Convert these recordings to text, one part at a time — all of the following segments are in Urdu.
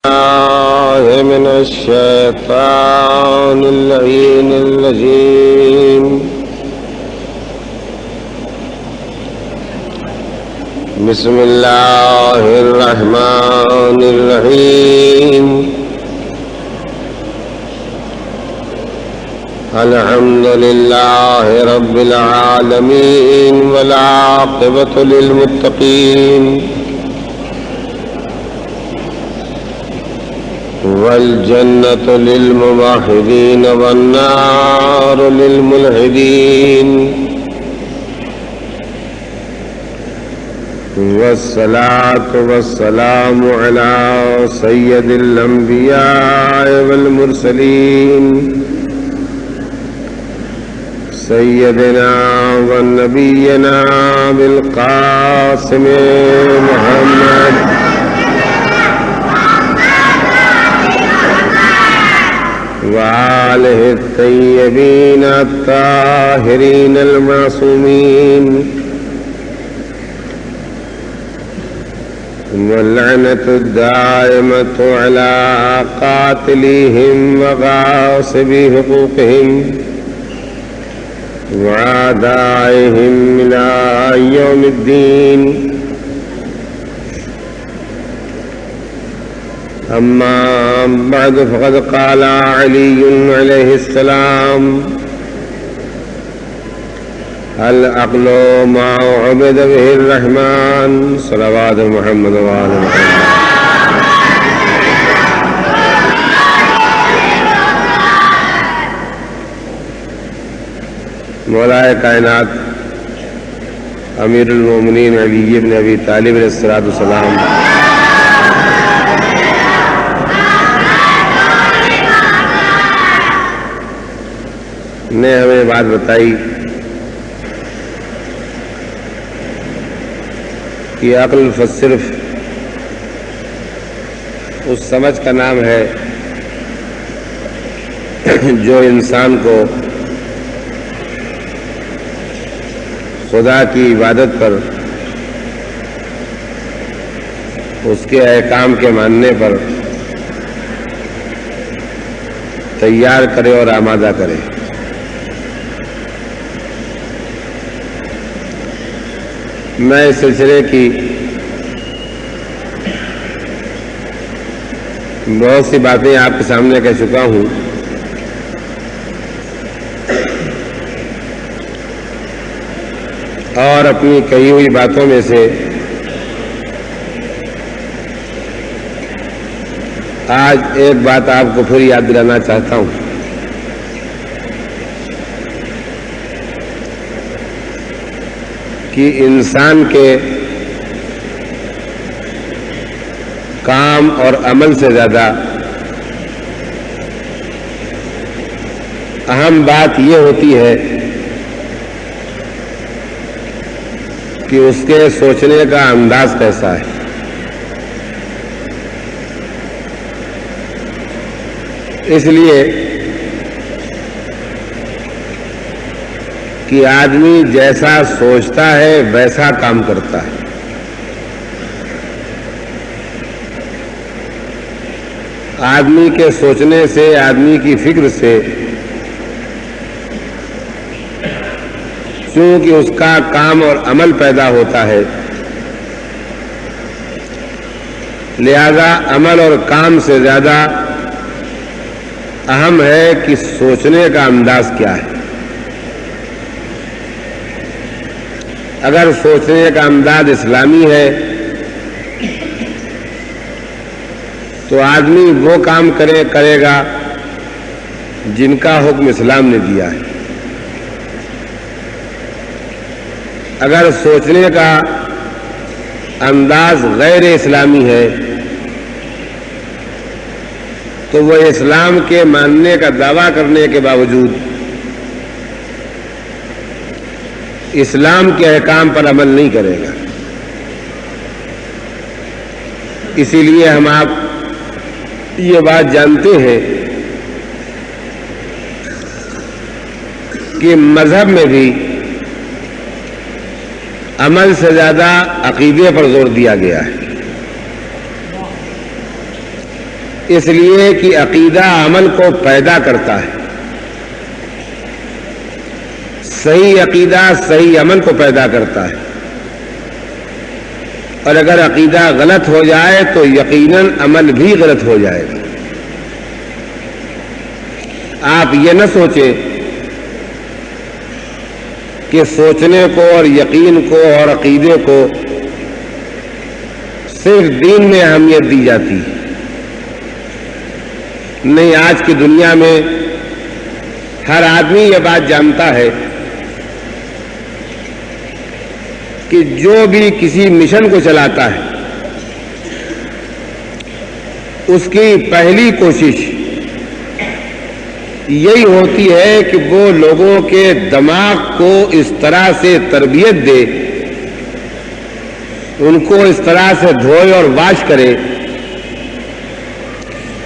من الشيطان اللعين الرجيم. بسم الله الرحمن الرحيم. الحمد لله رب العالمين والعاقبة للمتقين والجنة للموحدين والنار للملحدين، والصلاة والسلام على سيد الأنبياء والمرسلين سيدنا ونبينا بالقاسم محمد وآله الطيبين الطاهرين المعصومين، واللعنة الدائمة على قاتليهم وغاصبي حقوقهم وأعدائهم إلى يوم الدين. أما بعد فقد قال علي عليه السلام: العقل ما عبد به الرحمن. صلوات محمد وآل محمد. مولا کائنات امیر المومنین علی بن ابی طالب علیہ السلام نے ہمیں بات بتائی کہ عقل صرف اس سمجھ کا نام ہے جو انسان کو خدا کی عبادت پر، اس کے احکام کے ماننے پر تیار کرے اور آمادہ کرے. میں اس سلسلے کی بہت سی باتیں آپ کے سامنے کہہ چکا ہوں، اور اپنی کہی ہوئی باتوں میں سے آج ایک بات آپ کو پھر یاد دلانا چاہتا ہوں. کہ انسان کے کام اور عمل سے زیادہ اہم بات یہ ہوتی ہے کہ اس کے سوچنے کا انداز کیسا ہے. اس لیے کہ آدمی جیسا سوچتا ہے ویسا کام کرتا ہے. آدمی کے سوچنے سے، آدمی کی فکر سے، چونکہ اس کا کام اور عمل پیدا ہوتا ہے، لہذا عمل اور کام سے زیادہ اہم ہے کہ سوچنے کا انداز کیا ہے. اگر سوچنے کا انداز اسلامی ہے تو آدمی وہ کام کرے گا جن کا حکم اسلام نے دیا ہے. اگر سوچنے کا انداز غیر اسلامی ہے تو وہ اسلام کے ماننے کا دعویٰ کرنے کے باوجود اسلام کے احکام پر عمل نہیں کرے گا. اسی لیے ہم آپ یہ بات جانتے ہیں کہ مذہب میں بھی عمل سے زیادہ عقیدے پر زور دیا گیا ہے. اس لیے کہ عقیدہ عمل کو پیدا کرتا ہے، صحیح عقیدہ صحیح عمل کو پیدا کرتا ہے، اور اگر عقیدہ غلط ہو جائے تو یقیناً عمل بھی غلط ہو جائے گا۔ آپ یہ نہ سوچیں کہ سوچنے کو اور یقین کو اور عقیدے کو صرف دین میں اہمیت دی جاتی ہے۔ نہیں، آج کی دنیا میں ہر آدمی یہ بات جانتا ہے کہ جو بھی کسی مشن کو چلاتا ہے اس کی پہلی کوشش یہی ہوتی ہے کہ وہ لوگوں کے دماغ کو اس طرح سے تربیت دے، ان کو اس طرح سے دھوئے اور واش کرے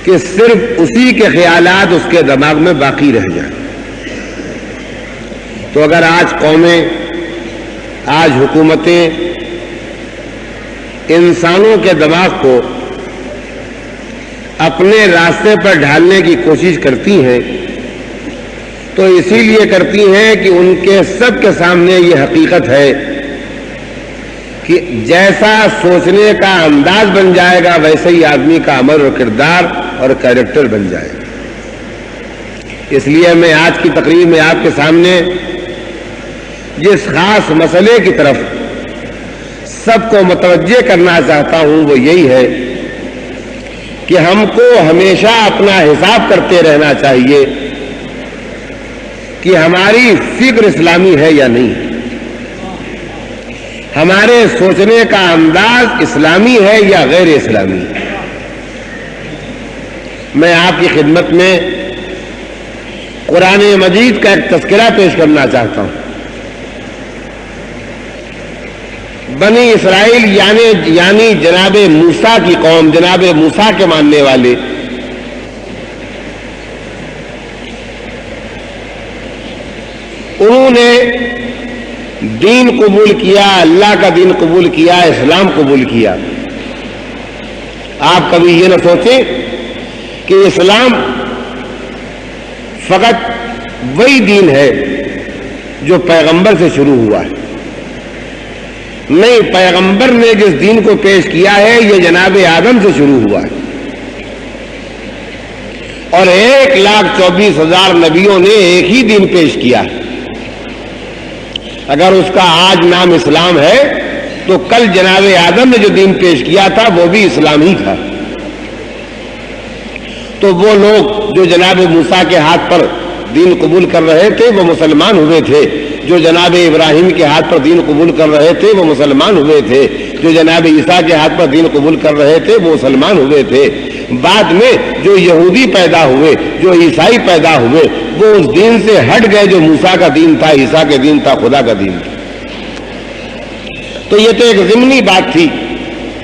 کہ صرف اسی کے خیالات اس کے دماغ میں باقی رہ جائیں۔ تو اگر آج قومیں، آج حکومتیں انسانوں کے دماغ کو اپنے راستے پر ڈھالنے کی کوشش کرتی ہیں تو اسی لیے کرتی ہیں کہ ان کے سب کے سامنے یہ حقیقت ہے کہ جیسا سوچنے کا انداز بن جائے گا ویسے ہی آدمی کا عمل اور کردار اور کیریکٹر بن جائے گا۔ اس لیے میں آج کی تقریر میں آپ کے سامنے جس خاص مسئلے کی طرف سب کو متوجہ کرنا چاہتا ہوں وہ یہی ہے کہ ہم کو ہمیشہ اپنا حساب کرتے رہنا چاہیے کہ ہماری فکر اسلامی ہے یا نہیں، ہمارے سوچنے کا انداز اسلامی ہے یا غیر اسلامی۔ میں آپ کی خدمت میں قرآن مجید کا ایک تذکرہ پیش کرنا چاہتا ہوں۔ بنی اسرائیل یعنی جناب موسیٰ کی قوم، جناب موسیٰ کے ماننے والے، انہوں نے دین قبول کیا، اللہ کا دین قبول کیا، اسلام قبول کیا۔ آپ کبھی یہ نہ سوچیں کہ اسلام فقط وہی دین ہے جو پیغمبر سے شروع ہوا ہے۔ نہیں، پیغمبر نے جس دین کو پیش کیا ہے یہ جناب آدم سے شروع ہوا ہے، اور 1,24,000 نبیوں نے ایک ہی دین پیش کیا ہے۔ اگر اس کا آج نام اسلام ہے تو کل جناب آدم نے جو دین پیش کیا تھا وہ بھی اسلام ہی تھا۔ تو وہ لوگ جو جناب موسیٰ کے ہاتھ پر دین قبول کر رہے تھے وہ مسلمان ہوئے تھے، جو جناب ابراہیم کے ہاتھ پر دین قبول کر رہے تھے وہ مسلمان ہوئے تھے، جو جناب عیسیٰ کے ہاتھ پر دین قبول کر رہے تھے وہ مسلمان ہوئے تھے۔ بعد میں جو یہودی پیدا ہوئے، جو عیسائی پیدا ہوئے، وہ اس دین سے ہٹ گئے جو موسیٰ کا دین تھا، عیسیٰ کے دین تھا، خدا کا دین تھا۔ تو یہ تو ایک ضمنی بات تھی۔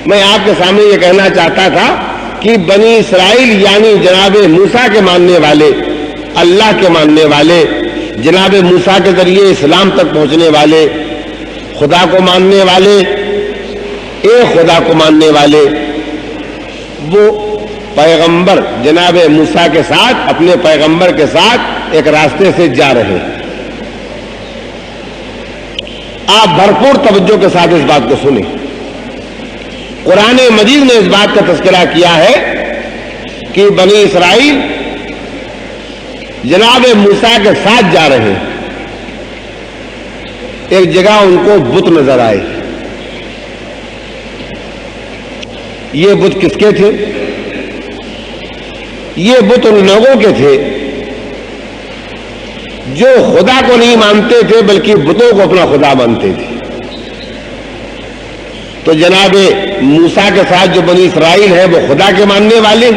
میں آپ کے سامنے یہ کہنا چاہتا تھا کہ بنی اسرائیل یعنی جناب موسیٰ کے ماننے والے، اللہ کے ماننے والے، جناب موسیٰ کے ذریعے اسلام تک پہنچنے والے، خدا کو ماننے والے، ایک خدا کو ماننے والے، وہ پیغمبر جناب موسیٰ کے ساتھ، اپنے پیغمبر کے ساتھ ایک راستے سے جا رہے ہیں۔ آپ بھرپور توجہ کے ساتھ اس بات کو سنیں۔ قرآن مجید نے اس بات کا تذکرہ کیا ہے کہ بنی اسرائیل جناب موسیٰ کے ساتھ جا رہے ہیں۔ ایک جگہ ان کو بت نظر آئے۔ یہ بت کس کے تھے؟ یہ بت ان لوگوں کے تھے جو خدا کو نہیں مانتے تھے بلکہ بتوں کو اپنا خدا مانتے تھے۔ تو جناب موسیٰ کے ساتھ جو بنی اسرائیل ہے وہ خدا کے ماننے والے،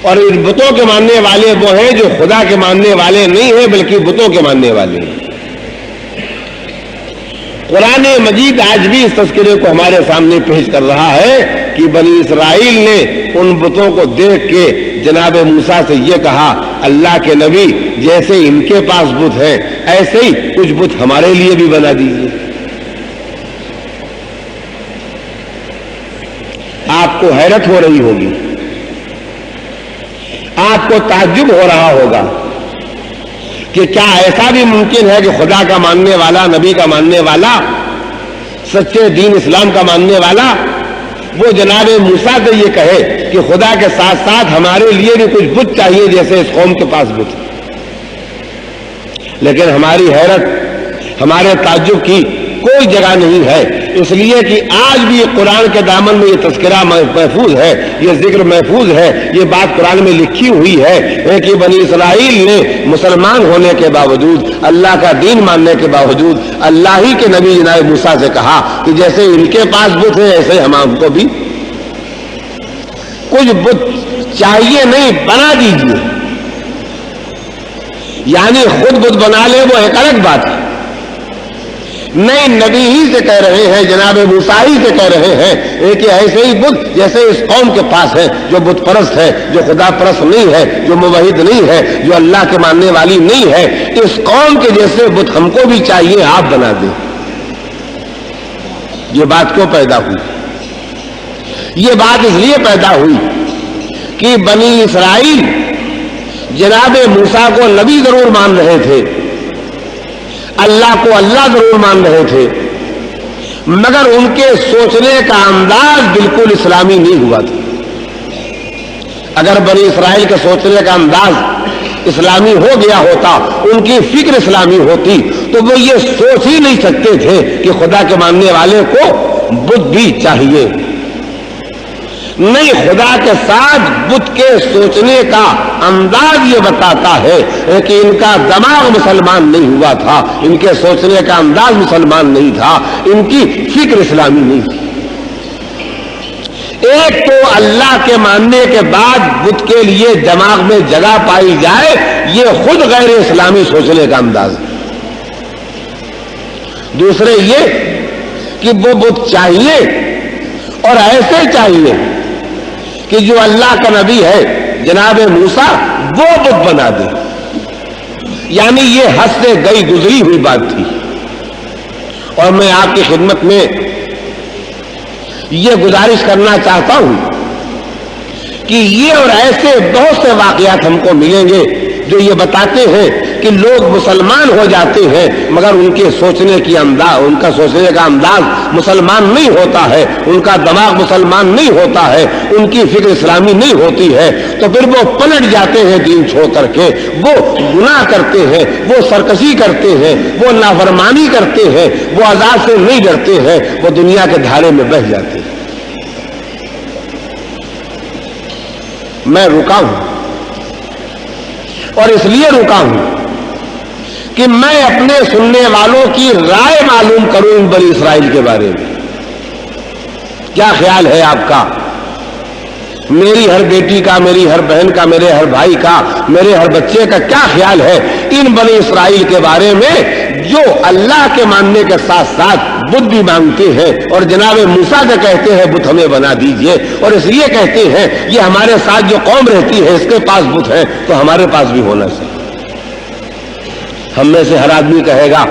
اور ان بتوں کے ماننے والے وہ ہیں جو خدا کے ماننے والے نہیں ہیں بلکہ بتوں کے ماننے والے ہیں۔ قرآن مجید آج بھی اس تذکرے کو ہمارے سامنے پیش کر رہا ہے کہ بنی اسرائیل نے ان بتوں کو دیکھ کے جناب موسیٰ سے یہ کہا، اللہ کے نبی جیسے ان کے پاس بت ہے ایسے ہی کچھ بت ہمارے لیے بھی بنا دیجیے۔ آپ کو حیرت ہو رہی ہوگی آپ کو تعجب ہو رہا ہوگا کہ کیا ایسا بھی ممکن ہے کہ خدا کا ماننے والا، نبی کا ماننے والا، سچے دین اسلام کا ماننے والا وہ جناب موسیٰ سے یہ کہے کہ خدا کے ساتھ ساتھ ہمارے لیے بھی کچھ بت چاہیے جیسے اس قوم کے پاس بت؟ لیکن ہماری حیرت، ہمارے تعجب کی کوئی جگہ نہیں ہے، اس لیے کہ آج بھی قرآن کے دامن میں یہ تذکرہ محفوظ ہے، یہ ذکر محفوظ ہے، یہ بات قرآن میں لکھی ہوئی ہے کہ بنی اسرائیل نے مسلمان ہونے کے باوجود، اللہ کا دین ماننے کے باوجود اللہ ہی کے نبی جناب موسیٰ سے کہا کہ جیسے ان کے پاس بت ہے ایسے ہم کو بھی کچھ بت چاہیے، نہیں بنا دیجیے۔ یعنی خود بت بنا لے وہ ایک الگ بات ہے، نہیں نبی ہی سے کہہ رہے ہیں، جناب موسیٰ ہی سے کہہ رہے ہیں کہ ایسے ہی بت جیسے اس قوم کے پاس ہے جو بت پرست ہے، جو خدا پرست نہیں ہے، جو موحد نہیں ہے، جو اللہ کے ماننے والی نہیں ہے، اس قوم کے جیسے بت ہم کو بھی چاہیے، آپ بنا دیں۔ یہ بات کیوں پیدا ہوئی؟ یہ بات اس لیے پیدا ہوئی کہ بنی اسرائیل جناب موسیٰ کو نبی ضرور مان رہے تھے، اللہ کو اللہ ضرور مان رہے تھے، مگر ان کے سوچنے کا انداز بالکل اسلامی نہیں ہوا تھا۔ اگر بنی اسرائیل کے سوچنے کا انداز اسلامی ہو گیا ہوتا، ان کی فکر اسلامی ہوتی، تو وہ یہ سوچ ہی نہیں سکتے تھے کہ خدا کے ماننے والے کو بت بھی چاہیے۔ نہیں، خدا کے ساتھ بت کے سوچنے کا انداز یہ بتاتا ہے کہ ان کا دماغ مسلمان نہیں ہوا تھا، ان کے سوچنے کا انداز مسلمان نہیں تھا، ان کی فکر اسلامی نہیں تھی۔ ایک تو اللہ کے ماننے کے بعد بت کے لیے دماغ میں جگہ پائی جائے، یہ خود غیر اسلامی سوچنے کا انداز ہے۔ دوسرے یہ کہ وہ بت چاہیے اور ایسے چاہیے کہ جو اللہ کا نبی ہے جناب موسیٰ وہ بت بنا دے۔ یعنی یہ حد سے گئی گزری ہوئی بات تھی، اور میں آپ کی خدمت میں یہ گزارش کرنا چاہتا ہوں کہ یہ اور ایسے بہت سے واقعات ہم کو ملیں گے جو یہ بتاتے ہیں کہ لوگ مسلمان ہو جاتے ہیں مگر ان کے سوچنے کی انداز، ان کا سوچنے کا انداز مسلمان نہیں ہوتا ہے، ان کا دماغ مسلمان نہیں ہوتا ہے، ان کی فکر اسلامی نہیں ہوتی ہے، تو پھر وہ پلٹ جاتے ہیں دین چھوڑ کر کے، وہ گناہ کرتے ہیں، وہ سرکشی کرتے ہیں، وہ نافرمانی کرتے ہیں، وہ عذاب سے نہیں ڈرتے ہیں، وہ دنیا کے دھارے میں بہہ جاتے ہیں۔ میں رکا ہوں، اور اس لیے رکا ہوں کہ میں اپنے سننے والوں کی رائے معلوم کروں ان بنی اسرائیل کے بارے میں۔ کیا خیال ہے آپ کا؟ میری ہر بیٹی کا، میری ہر بہن کا، میرے ہر بھائی کا، میرے ہر بچے کا کیا خیال ہے ان بنی اسرائیل کے بارے میں جو اللہ کے ماننے کے ساتھ ساتھ بت بھی مانگتے ہیں اور جناب موسیٰ سے کہتے ہیں بت ہمیں بنا دیجئے، اور اس لیے کہتے ہیں یہ ہمارے ساتھ جو قوم رہتی ہے اس کے پاس بت ہے تو ہمارے پاس بھی ہونا چاہیے۔ ہم میں سے ہر آدمی کہے گا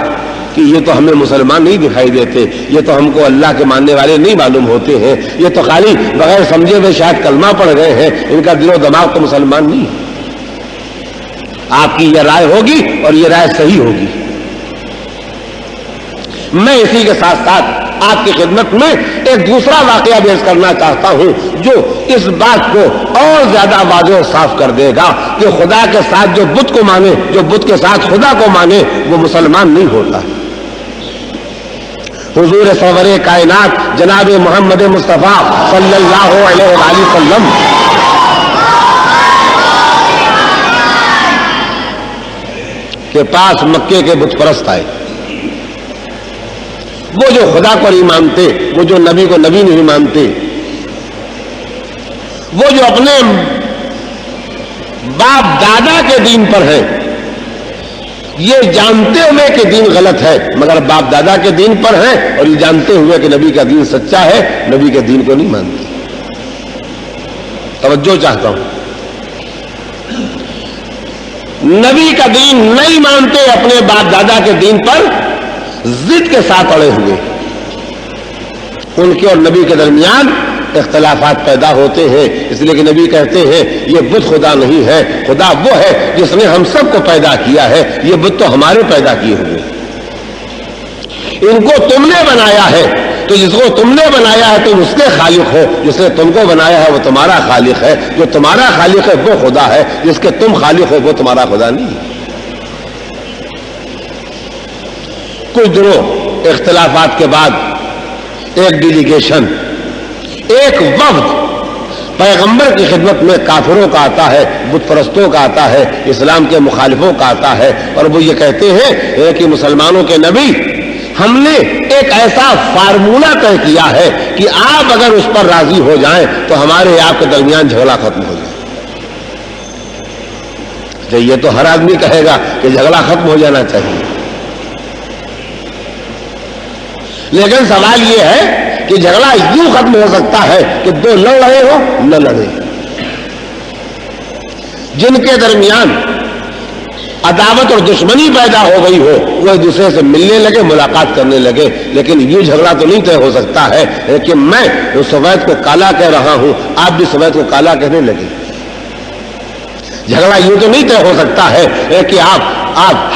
کہ یہ تو ہمیں مسلمان نہیں دکھائی دیتے، یہ تو ہم کو اللہ کے ماننے والے نہیں معلوم ہوتے ہیں، یہ تو خالی بغیر سمجھے ہوئے شاید کلمہ پڑھ گئے ہیں، ان کا دل و دماغ تو مسلمان نہیں ہے۔ آپ کی یہ رائے ہوگی اور یہ رائے صحیح ہوگی۔ میں اسی کے ساتھ ساتھ آپ کی خدمت میں ایک دوسرا واقعہ پیش کرنا چاہتا ہوں جو اس بات کو اور زیادہ واضح اور صاف کر دے گا کہ خدا کے ساتھ جو بت کو مانے، جو بت کے ساتھ خدا کو مانے، وہ مسلمان نہیں ہوتا۔ حضور سرور کائنات جناب محمد مصطفیٰ صلی اللہ علیہ وآلہ وسلم کے پاس مکے کے بت پرست آئے، وہ جو خدا کو نہیں مانتے، وہ جو نبی کو نبی نہیں مانتے، وہ جو اپنے باپ دادا کے دین پر ہے، یہ جانتے ہوئے کہ دین غلط ہے مگر باپ دادا کے دین پر ہے، اور یہ جانتے ہوئے کہ نبی کا دین سچا ہے، نبی کے دین کو نہیں مانتے۔ توجہ چاہتا ہوں، نبی کا دین نہیں مانتے، اپنے باپ دادا کے دین پر ضد کے ساتھ اڑے ہوئے، ان کے اور نبی کے درمیان اختلافات پیدا ہوتے ہیں، اس لیے کہ نبی کہتے ہیں یہ بت خدا نہیں ہے، خدا وہ ہے جس نے ہم سب کو پیدا کیا ہے، یہ بت تو ہمارے پیدا کیے ہوئے، ان کو تم نے بنایا ہے، تو جس کو تم نے بنایا ہے تم اس کے خالق ہو، جس نے تم کو بنایا ہے وہ تمہارا خالق ہے، جو تمہارا خالق ہے وہ خدا ہے، جس کے تم خالق ہو وہ تمہارا خدا نہیں ہے۔ کچھ دنوں اختلافات کے بعد ایک ڈیلیگیشن، ایک وفد پیغمبر کی خدمت میں کافروں کا آتا ہے، بت پرستوں کا آتا ہے، اسلام کے مخالفوں کا آتا ہے، اور وہ یہ کہتے ہیں کہ مسلمانوں کے نبی ہم نے ایک ایسا فارمولہ طے کیا ہے کہ آپ اگر اس پر راضی ہو جائیں تو ہمارے آپ کے درمیان جھگڑا ختم ہو جائے۔ تو یہ تو ہر آدمی کہے گا کہ جھگڑا ختم ہو جانا چاہیے، لیکن سوال یہ ہے کہ جھگڑا یوں ختم ہو سکتا ہے کہ دو لڑ رہے ہو نہ لڑے، جن کے درمیان عداوت اور دشمنی پیدا ہو گئی ہو وہ ایک دوسرے سے ملنے لگے، ملاقات کرنے لگے، لیکن یہ جھگڑا تو نہیں طے ہو سکتا ہے کہ میں سفید کو کالا کہہ رہا ہوں آپ بھی سفید کو کالا کہنے لگے۔ جھگڑا یوں تو نہیں طے ہو سکتا ہے کہ آپ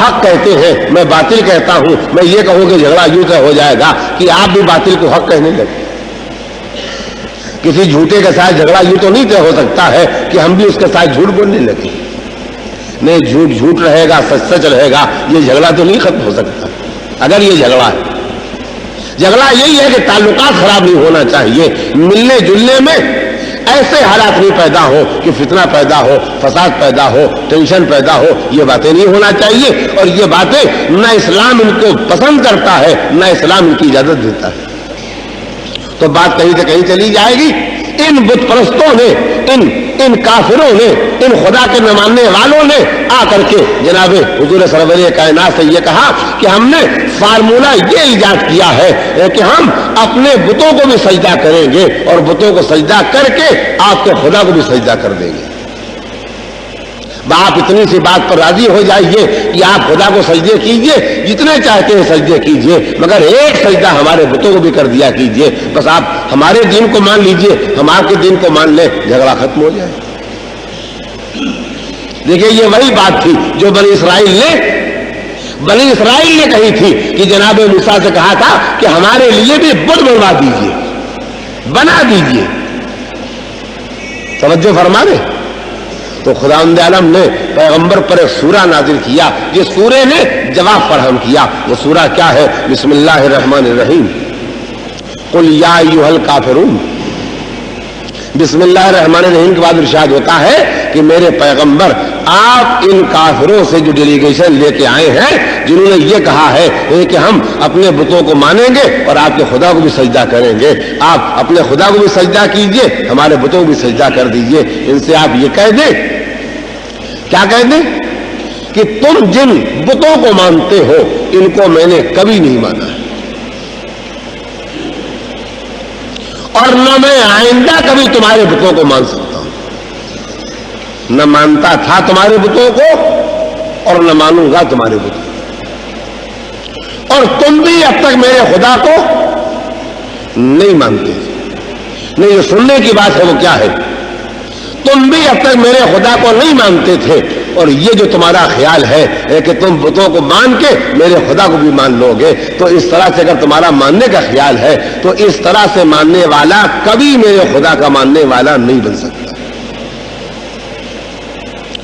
حق کہتے ہیں میں باطل کہتا ہوں، میں یہ کہوں کہ جھگڑا یوں طے ہو جائے گا کہ آپ بھی باطل کو حق کہنے لگے۔ کسی جھوٹے کے ساتھ جھگڑا یوں تو نہیں طے ہو سکتا ہے کہ ہم بھی اس کے ساتھ جھوٹ بولنے لگے۔ نہیں، جھوٹ جھوٹ رہے گا، سچ سچ رہے گا، یہ جھگڑا تو نہیں ختم ہو سکتا۔ اگر یہ جھگڑا ہے، جھگڑا یہی ہے کہ تعلقات خراب نہیں ہونا چاہیے، ملنے جلنے میں ایسے حالات نہیں پیدا ہو کہ فتنہ پیدا ہو، فساد پیدا ہو، ٹینشن پیدا ہو، یہ باتیں نہیں ہونا چاہیے، اور یہ باتیں نہ اسلام ان کو پسند کرتا ہے نہ اسلام ان کی اجازت دیتا ہے۔ تو بات کہیں سے کہیں چلی جائے گی۔ ان بت پرستوں نے، ان کافروں نے، ان خدا کے نہ ماننے والوں نے آ کر کے جناب حضور سرور کائنات سے یہ کہا کہ ہم نے فارمولہ یہ ایجاد کیا ہے کہ ہم اپنے بتوں کو بھی سجدہ کریں گے اور بتوں کو سجدہ کر کے آپ کے خدا کو بھی سجدہ کر دیں گے۔ آپ اتنی سی بات پر راضی ہو جائیے کہ آپ خدا کو سجدے کیجئے، جتنے چاہتے ہیں سجدے کیجئے، مگر ایک سجدہ ہمارے بتوں کو بھی کر دیا کیجئے، بس آپ ہمارے دین کو مان لیجئے، ہم آپ کے دین کو مان لیں، جھگڑا ختم ہو جائے۔ دیکھیں یہ وہی بات تھی جو بنی اسرائیل نے کہی تھی کہ جناب موسیٰ سے کہا تھا کہ ہمارے لیے بھی بت بنوا دیجئے، بنا دیجئے۔ توجہ فرما دیں۔ تو خداوند عالم نے پیغمبر پر ایک سورہ نازل کیا، جس سورے نے جواب فراہم کیا۔ وہ سورہ کیا ہے؟ بسم اللہ الرحمن الرحیم، قل یا ایھا الکافرون۔ بسم اللہ الرحمن الرحیم کے بعد ارشاد ہوتا ہے کہ میرے پیغمبر آپ ان کافروں سے جو ڈیلیگیشن لے کے آئے ہیں جنہوں نے یہ کہا ہے کہ ہم اپنے بتوں کو مانیں گے اور آپ کے خدا کو بھی سجدہ کریں گے، آپ اپنے خدا کو بھی سجدہ کیجئے، ہمارے بتوں کو بھی سجدہ کر دیجئے، ان سے آپ یہ کہہ دیں، کیا کہہ دیں کہ تم جن بتوں کو مانتے ہو ان کو میں نے کبھی نہیں مانا ہے، اور نہ میں آئندہ کبھی تمہارے بتوں کو مان سکتا ہوں، نہ مانتا تھا تمہارے بتوں کو اور نہ مانوں گا تمہارے بتوں کو، اور تم بھی اب تک میرے خدا کو نہیں مانتے۔ نہیں، جو سننے کی بات ہے وہ کیا ہے؟ تم بھی اب تک میرے خدا کو نہیں مانتے تھے، اور یہ جو تمہارا خیال ہے کہ تم بتوں کو مان کے میرے خدا کو بھی مان لو گے، تو اس طرح سے اگر تمہارا ماننے کا خیال ہے تو اس طرح سے ماننے والا کبھی میرے خدا کا ماننے والا نہیں بن سکتا۔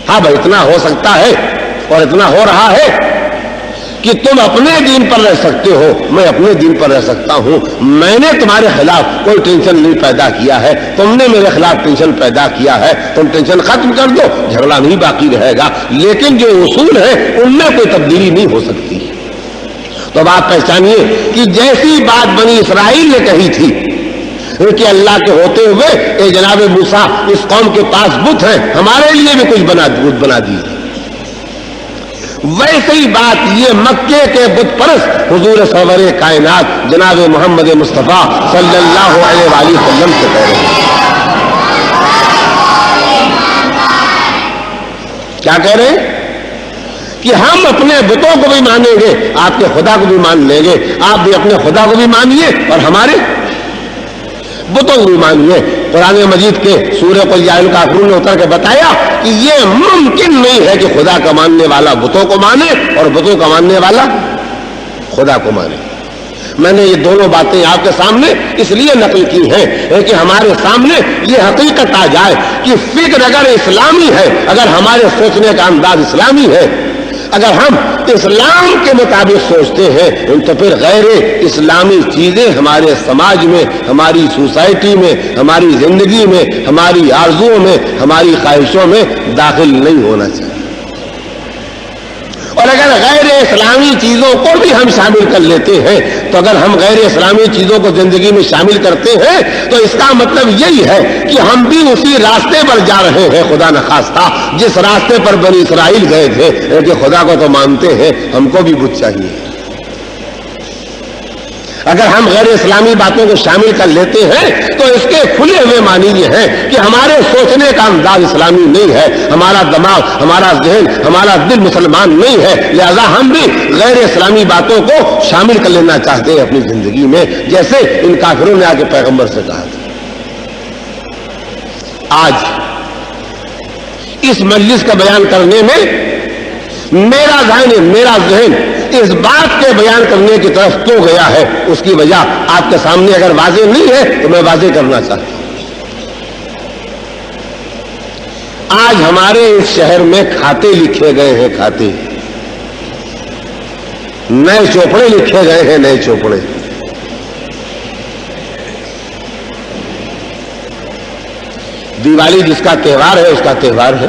ہاں بھائی، اتنا ہو سکتا ہے اور اتنا ہو رہا ہے کہ تم اپنے دین پر رہ سکتے ہو، میں اپنے دین پر رہ سکتا ہوں، میں نے تمہارے خلاف کوئی ٹینشن نہیں پیدا کیا ہے، تم نے میرے خلاف ٹینشن پیدا کیا ہے، تم ٹینشن ختم کر دو، جھگڑا نہیں باقی رہے گا، لیکن جو اصول ہے ان میں کوئی تبدیلی نہیں ہو سکتی۔ تو اب آپ پہچانیے کہ جیسی بات بنی اسرائیل نے کہی تھی کہ اللہ کے ہوتے ہوئے اے جناب موسیٰ اس قوم کے پاس بت ہیں، ہمارے لیے بھی کچھ بت بنا دیے، ویسے ہی بات یہ مکے کے بت پرست حضور سرور کائنات جناب محمد مصطفیٰ صلی اللہ علیہ وآلہ وسلم سے کہہ رہے ہیں۔ کیا کہہ رہے ہیں؟ کہ ہم اپنے بتوں کو بھی مانیں گے، آپ کے خدا کو بھی مان لیں گے، آپ بھی اپنے خدا کو بھی مانیے اور ہمارے بتوں کو مانیے. قرآن مجید کے سورہ قل یا الکافرون نے اتر کے بتایا کہ یہ ممکن نہیں ہے کہ خدا کا ماننے والا بتوں کو مانے اور بتوں کا ماننے والا خدا کو مانے. میں نے یہ دونوں باتیں آپ کے سامنے اس لیے نقل کی ہیں کہ ہمارے سامنے یہ حقیقت آ جائے کہ فکر اگر اسلامی ہے، اگر ہمارے سوچنے کا انداز اسلامی ہے، اگر ہم اسلام کے مطابق سوچتے ہیں تو پھر غیر اسلامی چیزیں ہمارے سماج میں، ہماری سوسائٹی میں، ہماری زندگی میں، ہماری آرزوؤں میں، ہماری خواہشوں میں داخل نہیں ہونا چاہیے. اور اگر غیر اسلامی چیزوں کو بھی ہم شامل کر لیتے ہیں تو اگر ہم غیر اسلامی چیزوں کو زندگی میں شامل کرتے ہیں تو اس کا مطلب یہی ہے کہ ہم بھی اسی راستے پر جا رہے ہیں، خدا نخواستہ جس راستے پر بنی اسرائیل گئے تھے کہ خدا کو تو مانتے ہیں، ہم کو بھی بت چاہیے. اگر ہم غیر اسلامی باتوں کو شامل کر لیتے ہیں تو اس کے کھلے ہوئے معنی یہ ہے کہ ہمارے سوچنے کا انداز اسلامی نہیں ہے، ہمارا دماغ، ہمارا ذہن، ہمارا دل مسلمان نہیں ہے، لہذا ہم بھی غیر اسلامی باتوں کو شامل کر لینا چاہتے ہیں اپنی زندگی میں، جیسے ان کافروں نے آ کے پیغمبر سے کہا تھا. آج اس مجلس کا بیان کرنے میں میرا ذہن اس بات کے بیان کرنے کی طرف کیوں گیا ہے، اس کی وجہ آپ کے سامنے اگر واضح نہیں ہے تو میں واضح کرنا چاہتا ہوں. آج ہمارے اس شہر میں کھاتے لکھے گئے ہیں، کھاتے نئے چوپڑے لکھے گئے ہیں، نئے چوپڑے. دیوالی جس کا تہوار ہے اس کا تہوار ہے.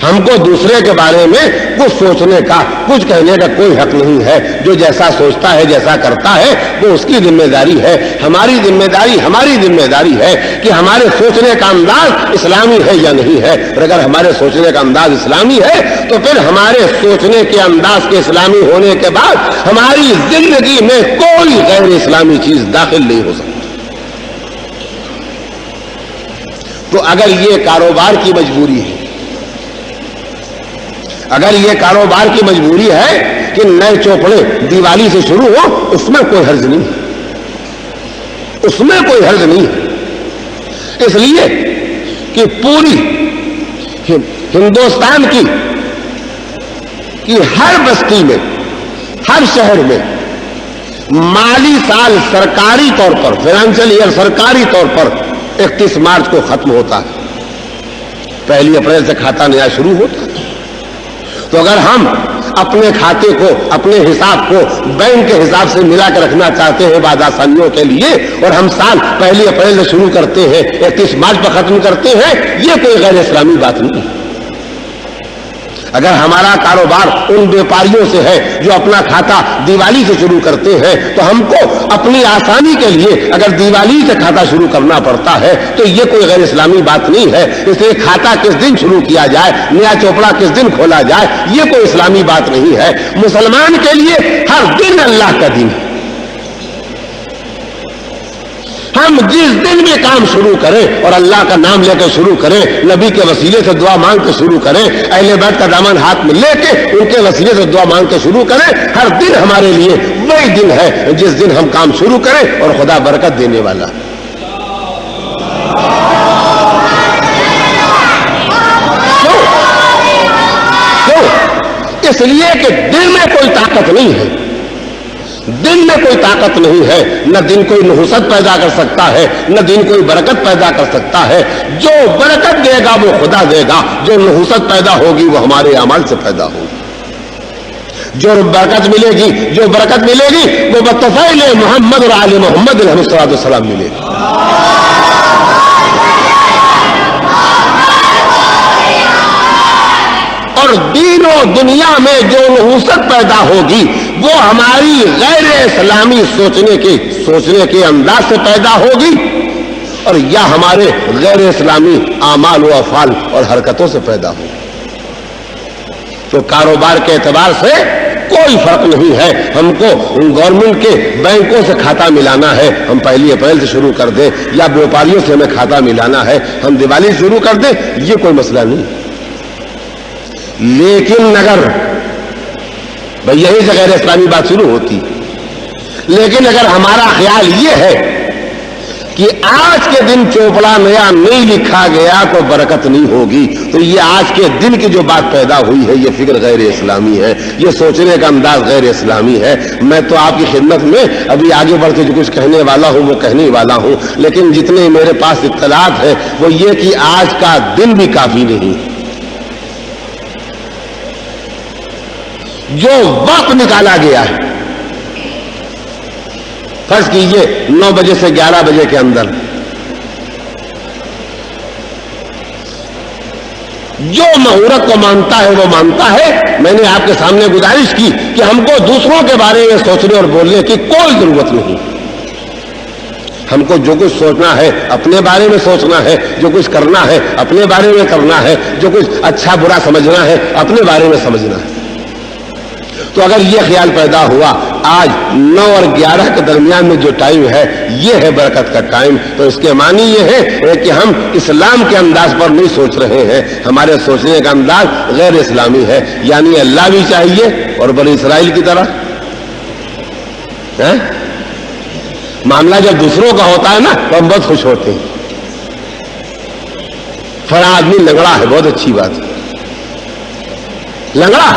ہم کو دوسرے کے بارے میں کچھ سوچنے کا، کچھ کہنے کا کوئی حق نہیں ہے. جو جیسا سوچتا ہے، جیسا کرتا ہے، وہ اس کی ذمہ داری ہے. ہماری ذمہ داری ہے کہ ہمارے سوچنے کا انداز اسلامی ہے یا نہیں ہے. اور اگر ہمارے سوچنے کا انداز اسلامی ہے تو پھر ہمارے سوچنے کے انداز کے اسلامی ہونے کے بعد ہماری زندگی میں کوئی غیر اسلامی چیز داخل نہیں ہو سکتی. تو اگر یہ کاروبار کی مجبوری ہے، اگر یہ کاروبار کی مجبوری ہے کہ نئے چوپڑے دیوالی سے شروع ہو، اس میں کوئی حرج نہیں، اس میں کوئی حرج نہیں. اس لیے کہ پوری ہندوستان کی ہر بستی میں، ہر شہر میں مالی سال سرکاری طور پر، فائنینشل ایئر سرکاری طور پر 31 مارچ کو ختم ہوتا ہے. 1 اپریل سے کھاتا نیا شروع ہوتا ہے. تو اگر ہم اپنے کھاتے کو، اپنے حساب کو بینک کے حساب سے ملا کے رکھنا چاہتے ہیں بعض آسانیوں کے لیے، اور ہم سال 1 اپریل سے شروع کرتے ہیں، 31 مارچ پر ختم کرتے ہیں، یہ کوئی غیر اسلامی بات نہیں. اگر ہمارا کاروبار ان بیپاریوں سے ہے جو اپنا کھاتا دیوالی سے شروع کرتے ہیں تو ہم کو اپنی آسانی کے لیے اگر دیوالی سے کھاتا شروع کرنا پڑتا ہے تو یہ کوئی غیر اسلامی بات نہیں ہے. اس لیے کھاتا کس دن شروع کیا جائے، نیا چوپڑا کس دن کھولا جائے، یہ کوئی اسلامی بات نہیں ہے. مسلمان کے لیے ہر دن اللہ کا دن ہے. ہم جس دن بھی کام شروع کریں اور اللہ کا نام لے کر شروع کریں، نبی کے وسیلے سے دعا مانگ کے شروع کریں، اہل بیت کا دامن ہاتھ میں لے کے ان کے وسیلے سے دعا مانگ کے شروع کریں، ہر دن ہمارے لیے وہی دن ہے جس دن ہم کام شروع کریں اور خدا برکت دینے والا. کیوں؟ اس لیے کہ دن میں کوئی طاقت نہیں ہے، دن میں کوئی طاقت نہیں ہے. نہ دن کوئی نحوست پیدا کر سکتا ہے، نہ دن کوئی برکت پیدا کر سکتا ہے. جو برکت دے گا وہ خدا دے گا، جو نحوست پیدا ہوگی وہ ہمارے اعمال سے پیدا ہوگی. جو برکت ملے گی وہ بطفیل محمد اور آل محمد علیہ السلام ملے گی. اور دین و دنیا میں جو نحوست پیدا ہوگی وہ ہماری غیر اسلامی سوچنے کے انداز سے پیدا ہوگی، اور یا ہمارے غیر اسلامی اعمال و افعال اور حرکتوں سے پیدا ہوگی. تو کاروبار کے اعتبار سے کوئی فرق نہیں ہے. ہم کو گورنمنٹ کے بینکوں سے کھاتا ملانا ہے، ہم 1 اپریل سے شروع کر دیں، یا بیوپاریوں سے ہمیں کھاتا ملانا ہے، ہم دیوالی سے شروع کر دیں، یہ کوئی مسئلہ نہیں. لیکن اگر بھئی یہی سے غیر اسلامی بات شروع ہوتی، لیکن اگر ہمارا خیال یہ ہے کہ آج کے دن چوپڑا نیا نہیں لکھا گیا تو برکت نہیں ہوگی، تو یہ آج کے دن کی جو بات پیدا ہوئی ہے یہ فکر غیر اسلامی ہے، یہ سوچنے کا انداز غیر اسلامی ہے۔ میں تو آپ کی خدمت میں ابھی آگے بڑھ کے جو کچھ کہنے والا ہوں وہ کہنے والا ہوں، لیکن جتنے میرے پاس اطلاعات ہے وہ یہ کہ آج کا دن بھی کافی نہیں، جو وقت نکالا گیا ہے، فرض کیجئے 9 بجے سے 11 بجے کے اندر جو مہورت کو مانتا ہے وہ مانتا ہے۔ میں نے آپ کے سامنے گزارش کی کہ ہم کو دوسروں کے بارے میں سوچنے اور بولنے کی کوئی ضرورت نہیں، ہم کو جو کچھ سوچنا ہے اپنے بارے میں سوچنا ہے، جو کچھ کرنا ہے اپنے بارے میں کرنا ہے، جو کچھ اچھا برا سمجھنا ہے اپنے بارے میں سمجھنا ہے۔ تو اگر یہ خیال پیدا ہوا آج 9 اور 11 کے درمیان میں جو ٹائم ہے یہ ہے برکت کا ٹائم، تو اس کے معنی یہ ہے کہ ہم اسلام کے انداز پر نہیں سوچ رہے ہیں، ہمارے سوچنے کا انداز غیر اسلامی ہے، یعنی اللہ بھی چاہیے اور بنی اسرائیل کی طرح معاملہ جب دوسروں کا ہوتا ہے نا تو ہم بہت خوش ہوتے ہیں۔ فلاں آدمی لنگڑا ہے، بہت اچھی بات ہے، لنگڑا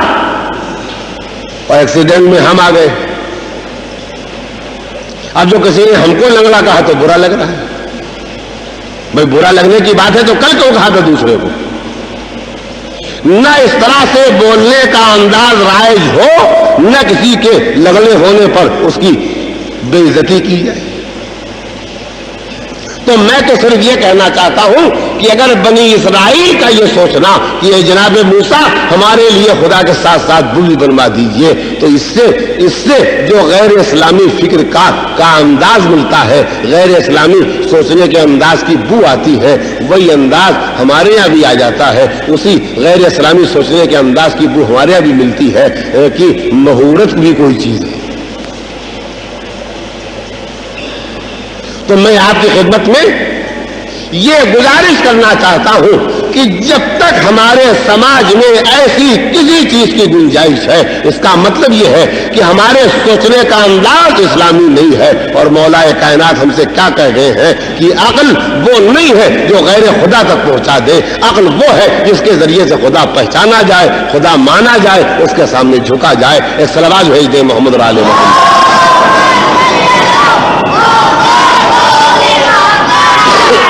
اور ایکسیڈنٹ میں ہم آ گئے، اب جو کسی نے ہم کو لنگڑا کہا تو برا لگ رہا ہے، بھائی برا لگنے کی بات ہے تو کل کیوں کہا تھا دوسرے کو؟ نہ اس طرح سے بولنے کا انداز رائج ہو، نہ کسی کے لگنے ہونے پر اس کی بے عزتی کی جائے۔ تو میں تو صرف یہ کہنا چاہتا ہوں کہ اگر بنی اسرائیل کا یہ سوچنا کہ اے جناب موسیٰ ہمارے لیے خدا کے ساتھ ساتھ بلی بنوا دیجئے، تو اس سے جو غیر اسلامی فکر کا انداز ملتا ہے، غیر اسلامی سوچنے کے انداز کی بو آتی ہے، وہی انداز ہمارے یہاں بھی آ جاتا ہے، اسی غیر اسلامی سوچنے کے انداز کی بو ہمارے یہاں بھی ملتی ہے کہ مہورت بھی کوئی چیز ہے۔ تو میں آپ کی خدمت میں یہ گزارش کرنا چاہتا ہوں کہ جب تک ہمارے سماج میں ایسی کسی چیز کی گنجائش ہے، اس کا مطلب یہ ہے کہ ہمارے سوچنے کا انداز اسلامی نہیں ہے، اور مولا کائنات ہم سے کیا کہہ گئے ہیں کہ عقل وہ نہیں ہے جو غیر خدا تک پہنچا دے، عقل وہ ہے جس کے ذریعے سے خدا پہچانا جائے، خدا مانا جائے، اس کے سامنے جھکا جائے۔ ایک صلوات بھیج دیں محمد اور آل محمد۔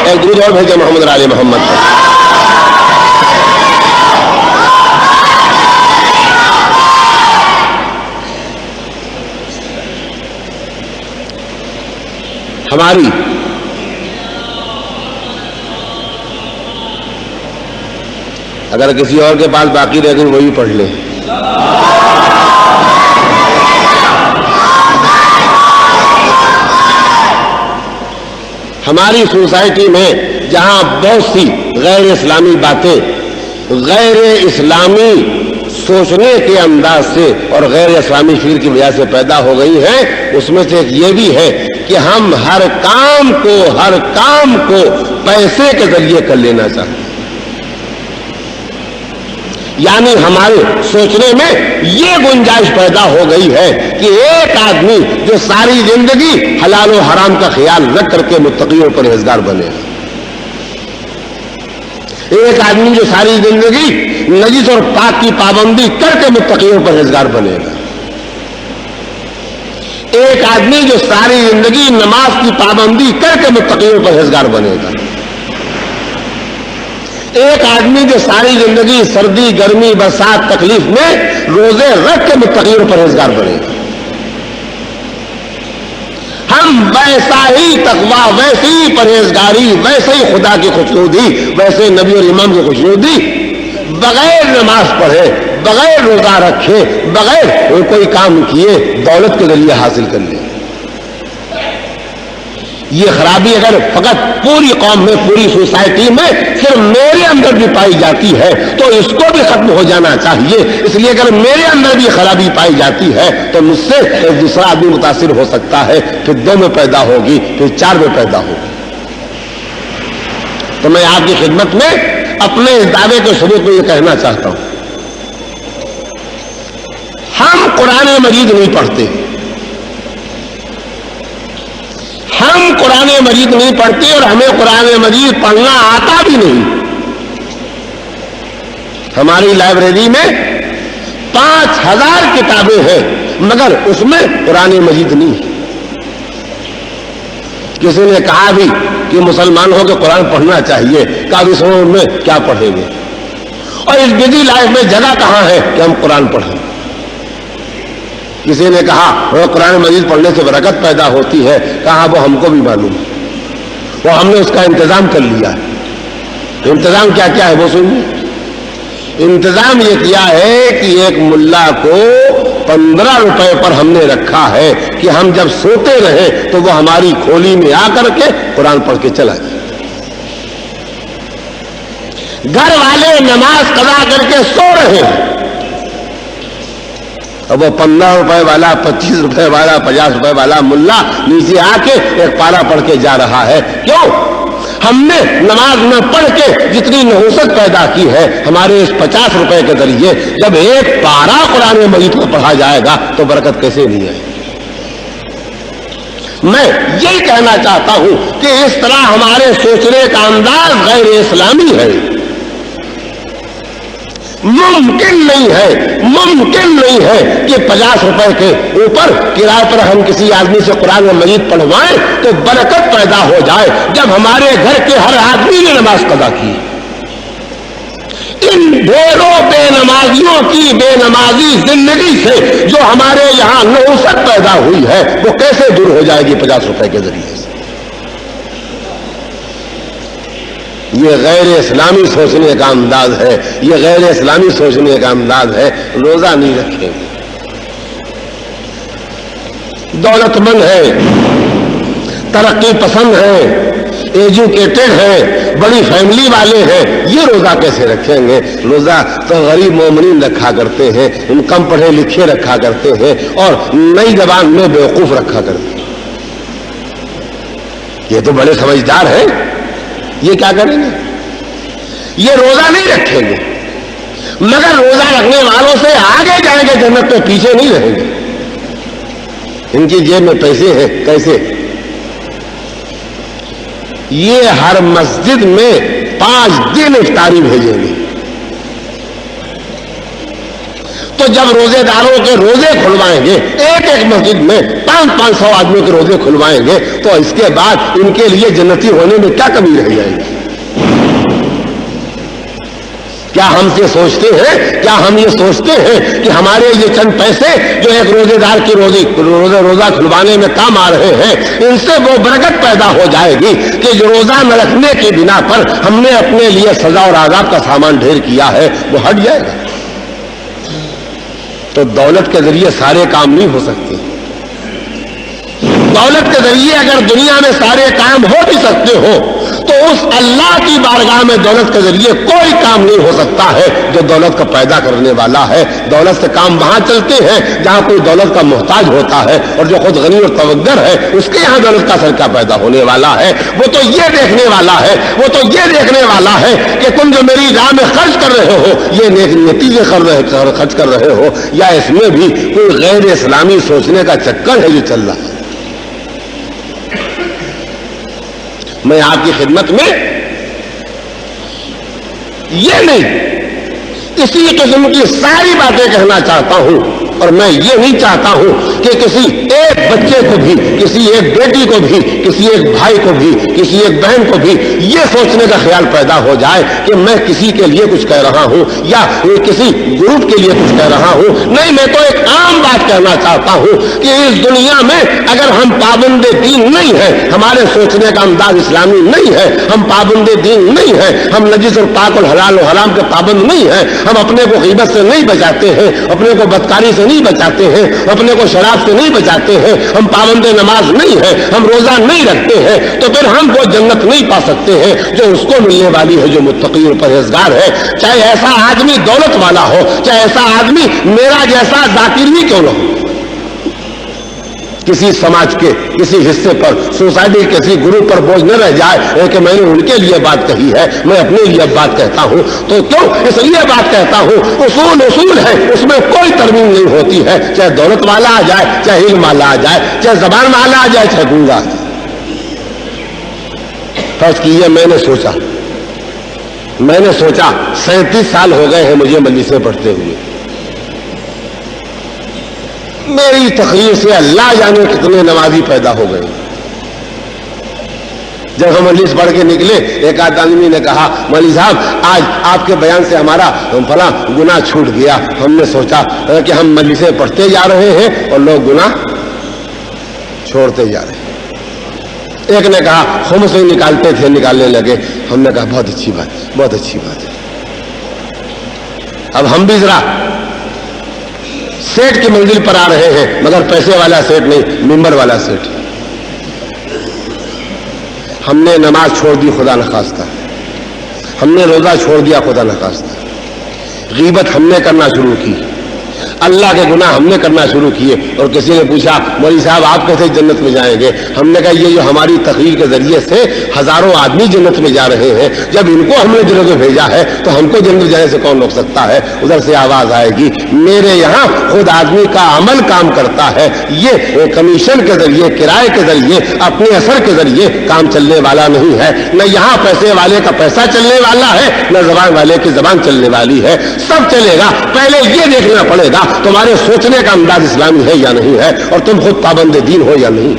ایک درود اور بھیجے محمد علی محمد پر۔ ہماری اگر کسی اور کے پاس باقی رہ گئی وہی پڑھ لے۔ ہماری سوسائٹی میں جہاں بہت سی غیر اسلامی باتیں غیر اسلامی سوچنے کے انداز سے اور غیر اسلامی فکر کی وجہ سے پیدا ہو گئی ہیں، اس میں سے ایک یہ بھی ہے کہ ہم ہر کام کو پیسے کے ذریعے کر لینا چاہتے ہیں۔ یعنی ہمارے سوچنے میں یہ گنجائش پیدا ہو گئی ہے کہ ایک آدمی جو ساری زندگی حلال و حرام کا خیال رکھ کر کے متقی اور پرہیزگار بنے گا، ایک آدمی جو ساری زندگی نجس اور پاک کی پابندی کر کے متقی اور پرہیزگار بنے گا، ایک آدمی جو ساری زندگی نماز کی پابندی کر کے متقی اور پرہیزگار بنے گا، ایک آدمی جو ساری زندگی سردی گرمی برسات تکلیف میں روزے رکھ کے متقی اور پرہیزگار بنے گا۔ ہم ویسا ہی تقویٰ، ویسی ہی پرہیزگاری، ویسے ہی خدا کی خوشنودی، ویسے نبی اور امام کی خوشنودی بغیر نماز پڑھے، بغیر روزہ رکھے، بغیر کوئی کام کیے دولت کے ذریعے حاصل کر لیں۔ یہ خرابی اگر فقط پوری قوم میں، پوری سوسائٹی میں صرف میرے اندر بھی پائی جاتی ہے تو اس کو بھی ختم ہو جانا چاہیے۔ اس لیے اگر میرے اندر بھی خرابی پائی جاتی ہے تو مجھ سے ایک دوسرا آدمی متاثر ہو سکتا ہے، پھر 2 میں پیدا ہوگی، پھر 4 میں پیدا ہوگی۔ تو میں آپ کی خدمت میں اپنے اس دعوے کے ثبوت میں یہ کہنا چاہتا ہوں، ہم قرآن مجید نہیں پڑھتے، ہم قرآن مجید نہیں پڑھتے اور ہمیں قرآن مجید پڑھنا آتا بھی نہیں. ہماری لائبریری میں 5000 کتابیں ہیں مگر اس میں قرآن مجید نہیں. کسی نے کہا بھی کہ مسلمان ہو کے قرآن پڑھنا چاہیے، کہا اس عمر میں کیا پڑھیں گے اور اس بزی لائف میں جگہ کہاں ہے کہ ہم قرآن پڑھیں. کسی نے کہا وہ قرآن مجید پڑھنے سے برکت پیدا ہوتی ہے، کہا وہ ہم کو بھی معلوم ہے، وہ ہم نے اس کا انتظام کر لیا ہے. انتظام کیا کیا ہے وہ سنیے. انتظام یہ کیا ہے کہ ایک ملا کو 15 روپے پر ہم نے رکھا ہے کہ ہم جب سوتے رہے تو وہ ہماری کھولی میں آ کر کے قرآن پڑھ کے چلا جائے. گھر والے نماز قضا کر کے سو رہے ہیں، اب وہ 15 روپے والا، 25 روپے والا، 50 روپے والا ملا نیچے آ کے ایک پارا پڑھ کے جا رہا ہے. کیوں؟ ہم نے نماز نہ پڑھ کے جتنی نحوست پیدا کی ہے ہمارے اس 50 روپے کے ذریعے جب ایک پارا قرآن مجید کو پڑھا جائے گا تو برکت کیسے نہیں آئے. میں یہی کہنا چاہتا ہوں کہ اس طرح ہمارے سوچنے کا انداز غیر اسلامی ہے. ممکن نہیں ہے کہ 50 روپے کے اوپر کرائے پر ہم کسی آدمی سے قرآن مجید پڑھوائیں تو برکت پیدا ہو جائے جب ہمارے گھر کے ہر آدمی نے نماز قضا کی. ان ڈھیروں بے نمازیوں کی بے نمازی زندگی سے جو ہمارے یہاں نحوست پیدا ہوئی ہے وہ کیسے دور ہو جائے گی 50 روپے کے ذریعے سے. یہ غیر اسلامی سوچنے کا انداز ہے، یہ غیر اسلامی سوچنے کا انداز ہے. روزہ نہیں رکھیں گے، دولت مند ہے، ترقی پسند ہے، ایجوکیٹڈ ہے، بڑی فیملی والے ہیں، یہ روزہ کیسے رکھیں گے؟ روزہ تو غریب مومنین رکھا کرتے ہیں، ان کم پڑھے لکھے رکھا کرتے ہیں اور نئی زبان میں بیوقوف رکھا کرتے ہیں. یہ تو بڑے سمجھدار ہیں، یہ کیا کریں گے؟ یہ روزہ نہیں رکھیں گے مگر روزہ رکھنے والوں سے آگے جائیں گے جنت پہ، پیچھے نہیں رہیں گے. ان کی جیب میں پیسے ہیں، کیسے؟ یہ ہر مسجد میں 5 دن افطاری بھیجیں گے. تو جب روزے داروں کے روزے کھلوائیں گے، ایک مسجد میں 500 آدمیوں کے روزے کھلوائیں گے تو اس کے بعد ان کے لیے جنتی ہونے میں کیا کمی رہ جائے گی؟ کیا ہم یہ سوچتے ہیں کہ ہمارے یہ چند پیسے جو ایک روزے دار کی روزہ کھلوانے میں کام آ رہے ہیں ان سے وہ برکت پیدا ہو جائے گی کہ جو روزہ نہ رکھنے کی بنا پر ہم نے اپنے لیے سزا اور عذاب کا سامان ڈھیر کیا ہے وہ ہٹ جائے گا. تو دولت کے ذریعے سارے کام نہیں ہو سکتے. دولت کے ذریعے اگر دنیا میں سارے کام ہو بھی سکتے ہو تو اس اللہ کی بارگاہ میں دولت کے ذریعے کوئی کام نہیں ہو سکتا ہے جو دولت کا پیدا کرنے والا ہے. دولت سے کام وہاں چلتے ہیں جہاں کوئی دولت کا محتاج ہوتا ہے اور جو خود غنی اور توگر ہے اس کے یہاں دولت کا سرکہ پیدا ہونے والا ہے. وہ تو یہ دیکھنے والا ہے کہ تم جو میری راہ میں خرچ کر رہے ہو یہ نیک نتیجے خرچ کر رہے ہو یا اس میں بھی کوئی غیر اسلامی سوچنے کا چکر ہے جو چل رہا ہے. میں آپ کی خدمت میں یہ نہیں اسی قسم کی ساری باتیں کہنا چاہتا ہوں اور میں یہ نہیں چاہتا ہوں کہ کسی ایک بچے کو بھی، کسی ایک بیٹی کو بھی، کسی ایک بھائی کو بھی، کسی ایک بہن کو بھی یہ سوچنے کا خیال پیدا ہو جائے کہ میں کسی کے لیے کچھ کہہ رہا ہوں یا کسی گروپ کے لیے کچھ کہہ رہا ہوں. نہیں، میں تو ایک عام بات کہنا چاہتا ہوں کہ اس دنیا میں اگر ہم پابند دین نہیں ہیں، ہمارے سوچنے کا انداز اسلامی نہیں ہے، ہم پابند دین نہیں ہیں، ہم نجس اور پاک اور حلال و حرام کے پابند نہیں ہیں، ہم اپنے کو غیبت سے نہیں بچاتے ہیں، اپنے کو بدکاری سے نہیں بچاتے ہیں، اپنے کو شراب سے نہیں بچاتے ہیں، ہم پابند نماز نہیں ہیں، ہم روزہ نہیں رکھتے ہیں، تو پھر ہم وہ جنت نہیں پا سکتے ہیں جو اس کو ملنے والی ہے جو متقی اور پرہیزگار ہے. چاہے ایسا آدمی دولت والا ہو، چاہے ایسا آدمی میرا جیسا ذاکر ہی کیوں نہ ہو. کسی سماج کے کسی حصے پر، سوسائٹی کسی گروپ پر بوجھ نہ رہ جائے کہ میں نے ان کے لیے بات کہی ہے، میں اپنے لیے بات کہتا ہوں. تو کیوں اس لیے بات کہتا ہوں، اصول ہے، اس میں کوئی ترمیم نہیں ہوتی ہے. چاہے دولت والا آ جائے، چاہے علم والا آ جائے، چاہے زبان والا آ جائے، چاہے گونگا آ جائے. فرض کیجیے میں نے سوچا 37 سال ہو گئے ہیں مجھے مجلسیں پڑھتے ہوئے، میری تقریر سے اللہ جانے کتنے نمازی پیدا ہو گئے۔ جب ہم مجلس پڑھ کے نکلے، ایک آدمی نے کہا مولوی صاحب آج آپ کے بیان سے ہمارا فلاں گناہ چھوٹ گیا، ہم نے سوچا کہ ہم مجلسیں پڑھتے جا رہے ہیں اور لوگ گناہ چھوڑتے جا رہے ہیں۔ ایک نے کہا خمس نہیں نکالتے تھے، نکالنے لگے۔ ہم نے کہا بہت اچھی بات ہے۔ اب ہم بھی ذرا سیٹ کی منزل پر آ رہے ہیں، مگر پیسے والا سیٹ نہیں، ممبر والا سیٹ۔ ہم نے نماز چھوڑ دی خدا نخواستہ، ہم نے روزہ چھوڑ دیا خدا نخواستہ، غیبت ہم نے کرنا شروع کی، اللہ کے گناہ ہم نے کرنا شروع کیے۔ اور کسی نے پوچھا مولوی صاحب آپ کیسے جنت میں جائیں گے؟ ہم نے کہا یہ جو ہماری تقریر کے ذریعے سے ہزاروں آدمی جنت میں جا رہے ہیں، جب ان کو ہم نے جنت میں بھیجا ہے تو ہم کو جنت جانے سے کون روک سکتا ہے؟ ادھر سے آواز آئے گی میرے یہاں خود آدمی کا عمل کام کرتا ہے، یہ کمیشن کے ذریعے، کرائے کے ذریعے، اپنے اثر کے ذریعے کام چلنے والا نہیں ہے۔ نہ یہاں پیسے والے کا پیسہ چلنے والا ہے، نہ زبان والے کی زبان چلنے والی ہے۔ سب چلے گا، پہلے یہ دیکھنا پڑے گا تمہارے سوچنے کا انداز اسلامی ہے یا نہیں ہے، اور تم خود پابند دین ہو یا نہیں۔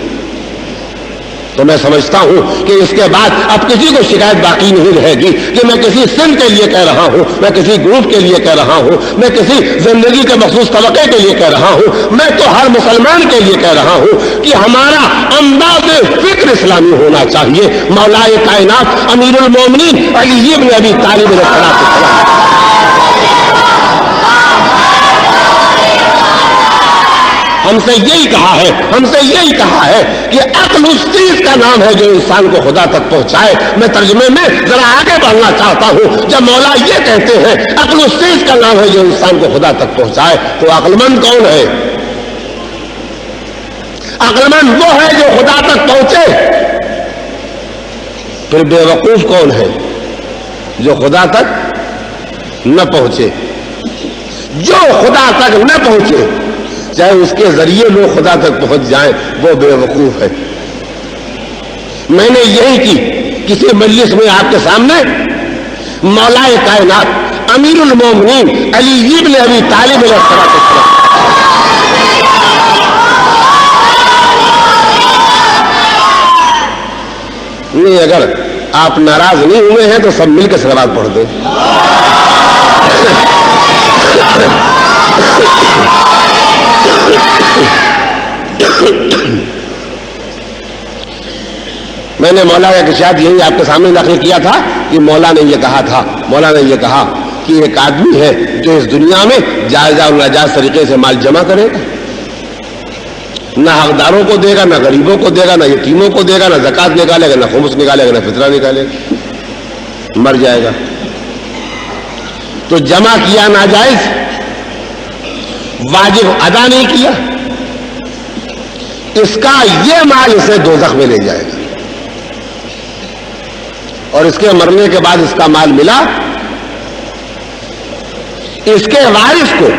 تو میں سمجھتا ہوں کہ اس کے بعد اب کسی کو شکایت باقی نہیں رہے گی کہ میں کسی سن کے لیے کہہ رہا ہوں، میں کسی گروپ کے لیے کہہ رہا ہوں، میں کسی زندگی کے مخصوص طبقے کے لیے کہہ رہا ہوں، میں تو ہر مسلمان کے لیے کہہ رہا ہوں کہ ہمارا انداز فکر اسلامی ہونا چاہیے۔ مولائے کائنات امیر المومنین علی بن ابی طالب علیہ السلام ہم سے یہی کہا ہے کہ عقل اس چیز کا نام ہے جو انسان کو خدا تک پہنچائے۔ میں ترجمے میں ذرا آگے بڑھنا چاہتا ہوں۔ جب مولا یہ کہتے ہیں عقل اس چیز کا نام ہے جو انسان کو خدا تک پہنچائے، تو عقل مند کون ہے؟ عقل مند وہ ہے جو خدا تک پہنچے۔ پھر بے وقوف کون ہے؟ جو خدا تک نہ پہنچے۔ جو خدا تک نہ پہنچے، چاہے اس کے ذریعے لوگ خدا تک پہنچ جائیں، وہ بے وقوف ہے۔ میں نے یہی کی کسی مجلس میں آپ کے سامنے مولائے کائنات امیر المومنین علی بن ابی طالب علیہ السلام نہیں، اگر آپ ناراض نہیں ہوئے ہیں تو سب مل کے صلوات پڑھ دیں۔ میں نے مولا کا شاید یہی آپ کے سامنے نقل کیا تھا کہ مولا نے یہ کہا کہ ایک آدمی ہے جو اس دنیا میں جائز اور ناجائز طریقے سے مال جمع کرے گا، نہ حقداروں کو دے گا، نہ غریبوں کو دے گا، نہ یتیموں کو دے گا، نہ زکات نکالے گا، نہ خمس نکالے گا، نہ فطرہ نکالے گا، مر جائے گا۔ تو جمع کیا ناجائز، واجب ادا نہیں کیا، اس کا یہ مال اسے دوزخ میں لے جائے گا، اور اس کے مرنے کے بعد اس کا مال ملا، اس کے وارث کو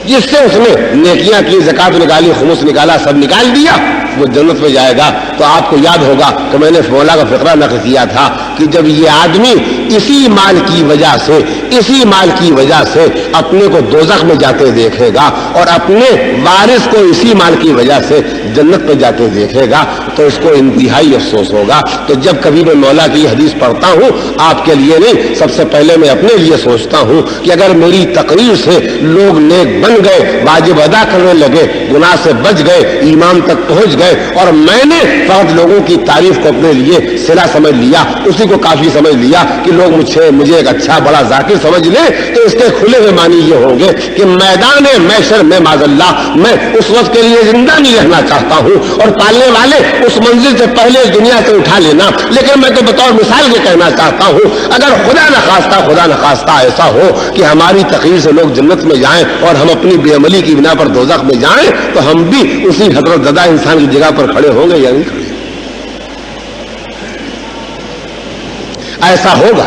جس سے اس نے نیکیاں کی، زکات نکالی، خمس نکالا، سب نکال دیا، وہ جنت میں جائے گا۔ تو آپ کو یاد ہوگا کہ میں نے مولا کا فقرہ نقل کیا تھا کہ جب یہ آدمی اسی مال کی وجہ سے اپنے کو دوزخ میں جاتے دیکھے گا اور اپنے وارث کو اسی مال کی وجہ سے جنت میں جاتے دیکھے گا، تو اس کو انتہائی افسوس ہوگا۔ تو جب کبھی میں مولا کی حدیث پڑھتا ہوں، آپ کے لیے نہیں، سب سے پہلے میں اپنے لیے سوچتا ہوں کہ اگر میری تقریر سے لوگ نیک بن گئے، واجب ادا کرنے لگے، گناہ سے بچ گئے، ایمان تک پہنچ گئے، اور میں نے فقط لوگوں کی تعریف کو اپنے لیے صلہ سمجھ لیا، اسی کو کافی سمجھ لیا کہ لوگ مجھے ایک اچھا بڑا ذاکر سمجھ لیں، تو اس کے کھلے ہوئے معنی یہ ہوں گے کہ میدان محشر میں معاذ اللہ میں اس وقت کے لیے زندہ نہیں رہنا چاہتا ہوں، اور پالنے والے اس منزل سے پہلے اس دنیا سے اٹھا لینا۔ لیکن میں تو بطور مثال یہ کہنا چاہتا ہوں، اگر خدا نخواستہ ایسا ہو کہ ہماری تقریر سے لوگ جنت میں جائیں اور ہم اپنی بے عملی کی بنا پر دوزخ میں جائیں، تو ہم بھی اسی حضرت زدہ انسان کی جگہ پر کھڑے ہوں گے یا نہیں کھڑے؟ ایسا ہوگا۔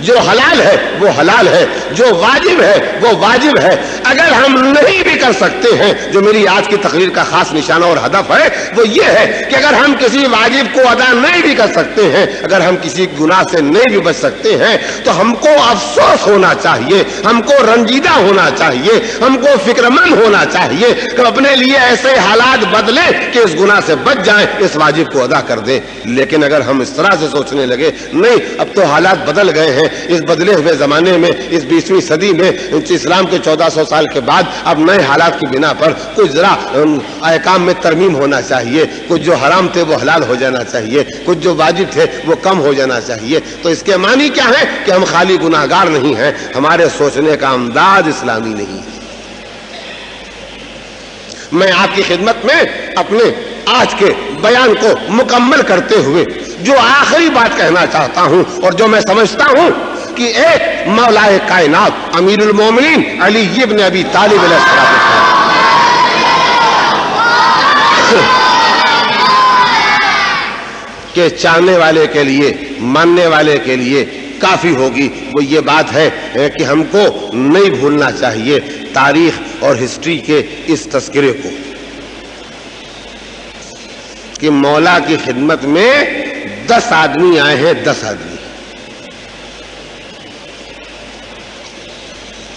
جو حلال ہے وہ حلال ہے، جو واجب ہے وہ واجب ہے۔ اگر ہم نہیں بھی کر سکتے ہیں، جو میری آج کی تقریر کا خاص نشانہ اور ہدف ہے وہ یہ ہے کہ اگر ہم کسی واجب کو ادا نہیں بھی کر سکتے ہیں، اگر ہم کسی گناہ سے نہیں بھی بچ سکتے ہیں، تو ہم کو افسوس ہونا چاہیے، ہم کو رنجیدہ ہونا چاہیے، ہم کو فکر مند ہونا چاہیے کہ اپنے لیے ایسے حالات بدلیں کہ اس گناہ سے بچ جائیں، اس واجب کو ادا کر دیں۔ لیکن اگر ہم اس طرح سے سوچنے لگے نہیں اب تو حالات بدل گئے ہیں، اس بدلے ہوئے زمانے میں، اس 20ویں صدی میں، اسلام کے 1400 سال کے بعد اب نئے حالات کی بنا پر کچھ ذرا احکام میں ترمیم ہونا چاہیے، کچھ جو حرام تھے وہ حلال ہو جانا چاہیے، کچھ جو واجب تھے وہ کم ہو جانا چاہیے، تو اس کے معنی کیا ہے کہ ہم خالی گناہگار نہیں ہیں، ہمارے سوچنے کا انداز اسلامی نہیں ہے۔ میں آپ کی خدمت میں اپنے آج کے بیان کو مکمل کرتے ہوئے جو آخری بات کہنا چاہتا ہوں اور جو میں سمجھتا ہوں کہ ایک مولا کائنات امیر المومنین علی ابن ابی طالب علیہ السلام کے چاہنے والے کے لیے، ماننے والے کے لیے کافی ہوگی، وہ یہ بات ہے کہ ہم کو نہیں بھولنا چاہیے تاریخ اور ہسٹری کے اس تذکرے کو کہ مولا کی خدمت میں 10 آدمی آئے ہیں، 10 آدمی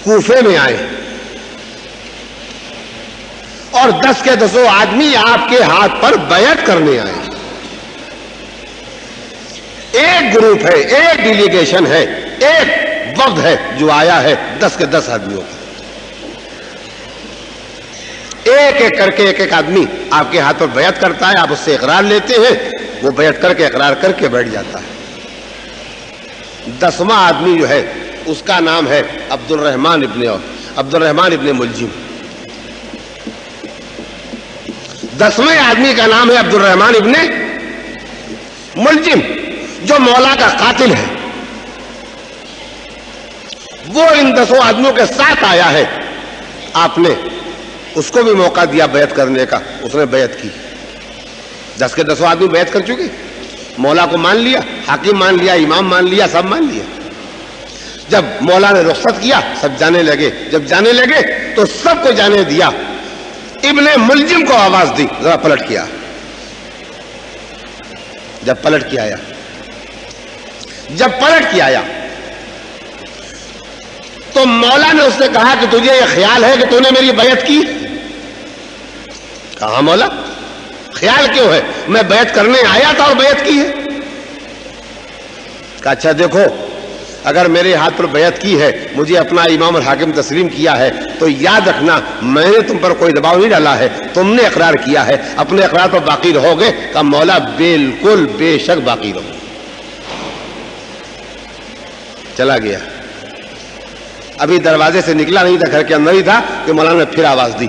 کوفے میں آئے اور 10 کے 10 آدمی آپ کے ہاتھ پر بیعت کرنے آئے۔ ایک گروپ ہے، ایک ڈیلیگیشن ہے، ایک وفد ہے جو آیا ہے 10 کے 10 آدمیوں کا۔ ایک ایک کر کے ایک ایک آدمی آپ کے ہاتھ پر بیعت کرتا ہے، آپ اس سے اقرار لیتے ہیں، وہ بیعت کر کے اقرار کر کے بیٹھ جاتا ہے۔ 10واں آدمی جو ہے اس کا نام ہے عبد الرحمن ابن ملجم۔ 10ویں آدمی کا نام ہے عبد الرحمن ابن ملجم، جو مولا کا قاتل ہے۔ وہ ان 10 آدمیوں کے ساتھ آیا ہے، آپ نے اس کو بھی موقع دیا بیعت کرنے کا، اس نے بیعت کی۔ 10 کے 10 آدمی بیعت کر چکے، مولا کو مان لیا، حاکم مان لیا، امام مان لیا، سب مان لیا۔ جب مولا نے رخصت کیا سب جانے لگے، جب جانے لگے تو سب کو جانے دیا، ابن ملجم کو آواز دی، ذرا پلٹ کیا۔ جب پلٹ کے آیا تو مولا نے اس سے کہا کہ تجھے یہ خیال ہے کہ تو نے میری بیعت کی؟ کہا مولا خیال کیوں ہے، میں بیعت کرنے آیا تھا اور بیعت کی ہے۔ کہا اچھا دیکھو، اگر میرے ہاتھ پر بیعت کی ہے، مجھے اپنا امام اور حاکم تسلیم کیا ہے، تو یاد رکھنا میں نے تم پر کوئی دباؤ نہیں ڈالا ہے، تم نے اقرار کیا ہے، اپنے اقرار پر باقی رہو گے؟ کہا مولا بالکل بے شک باقی رہو۔ چلا گیا، ابھی دروازے سے نکلا نہیں تھا، گھر کے اندر ہی تھا کہ مولانا نے پھر آواز دی،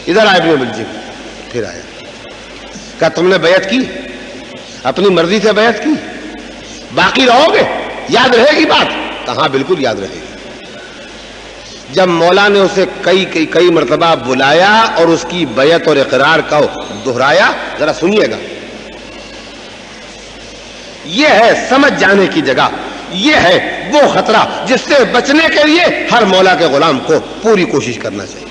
ادھر آئے ابن ملجم۔ پھر آیا، کہا تم نے بیعت کی، اپنی مرضی سے بیعت کی، باقی رہو گے، یاد رہے گی بات؟ کہاں بالکل یاد رہے گی۔ جب مولا نے اسے کئی مرتبہ بلایا اور اس کی بیعت اور اقرار کو دہرایا، ذرا سنیے گا، یہ ہے سمجھ جانے کی جگہ، یہ ہے وہ خطرہ جس سے بچنے کے لیے ہر مولا کے غلام کو پوری کوشش کرنا چاہیے۔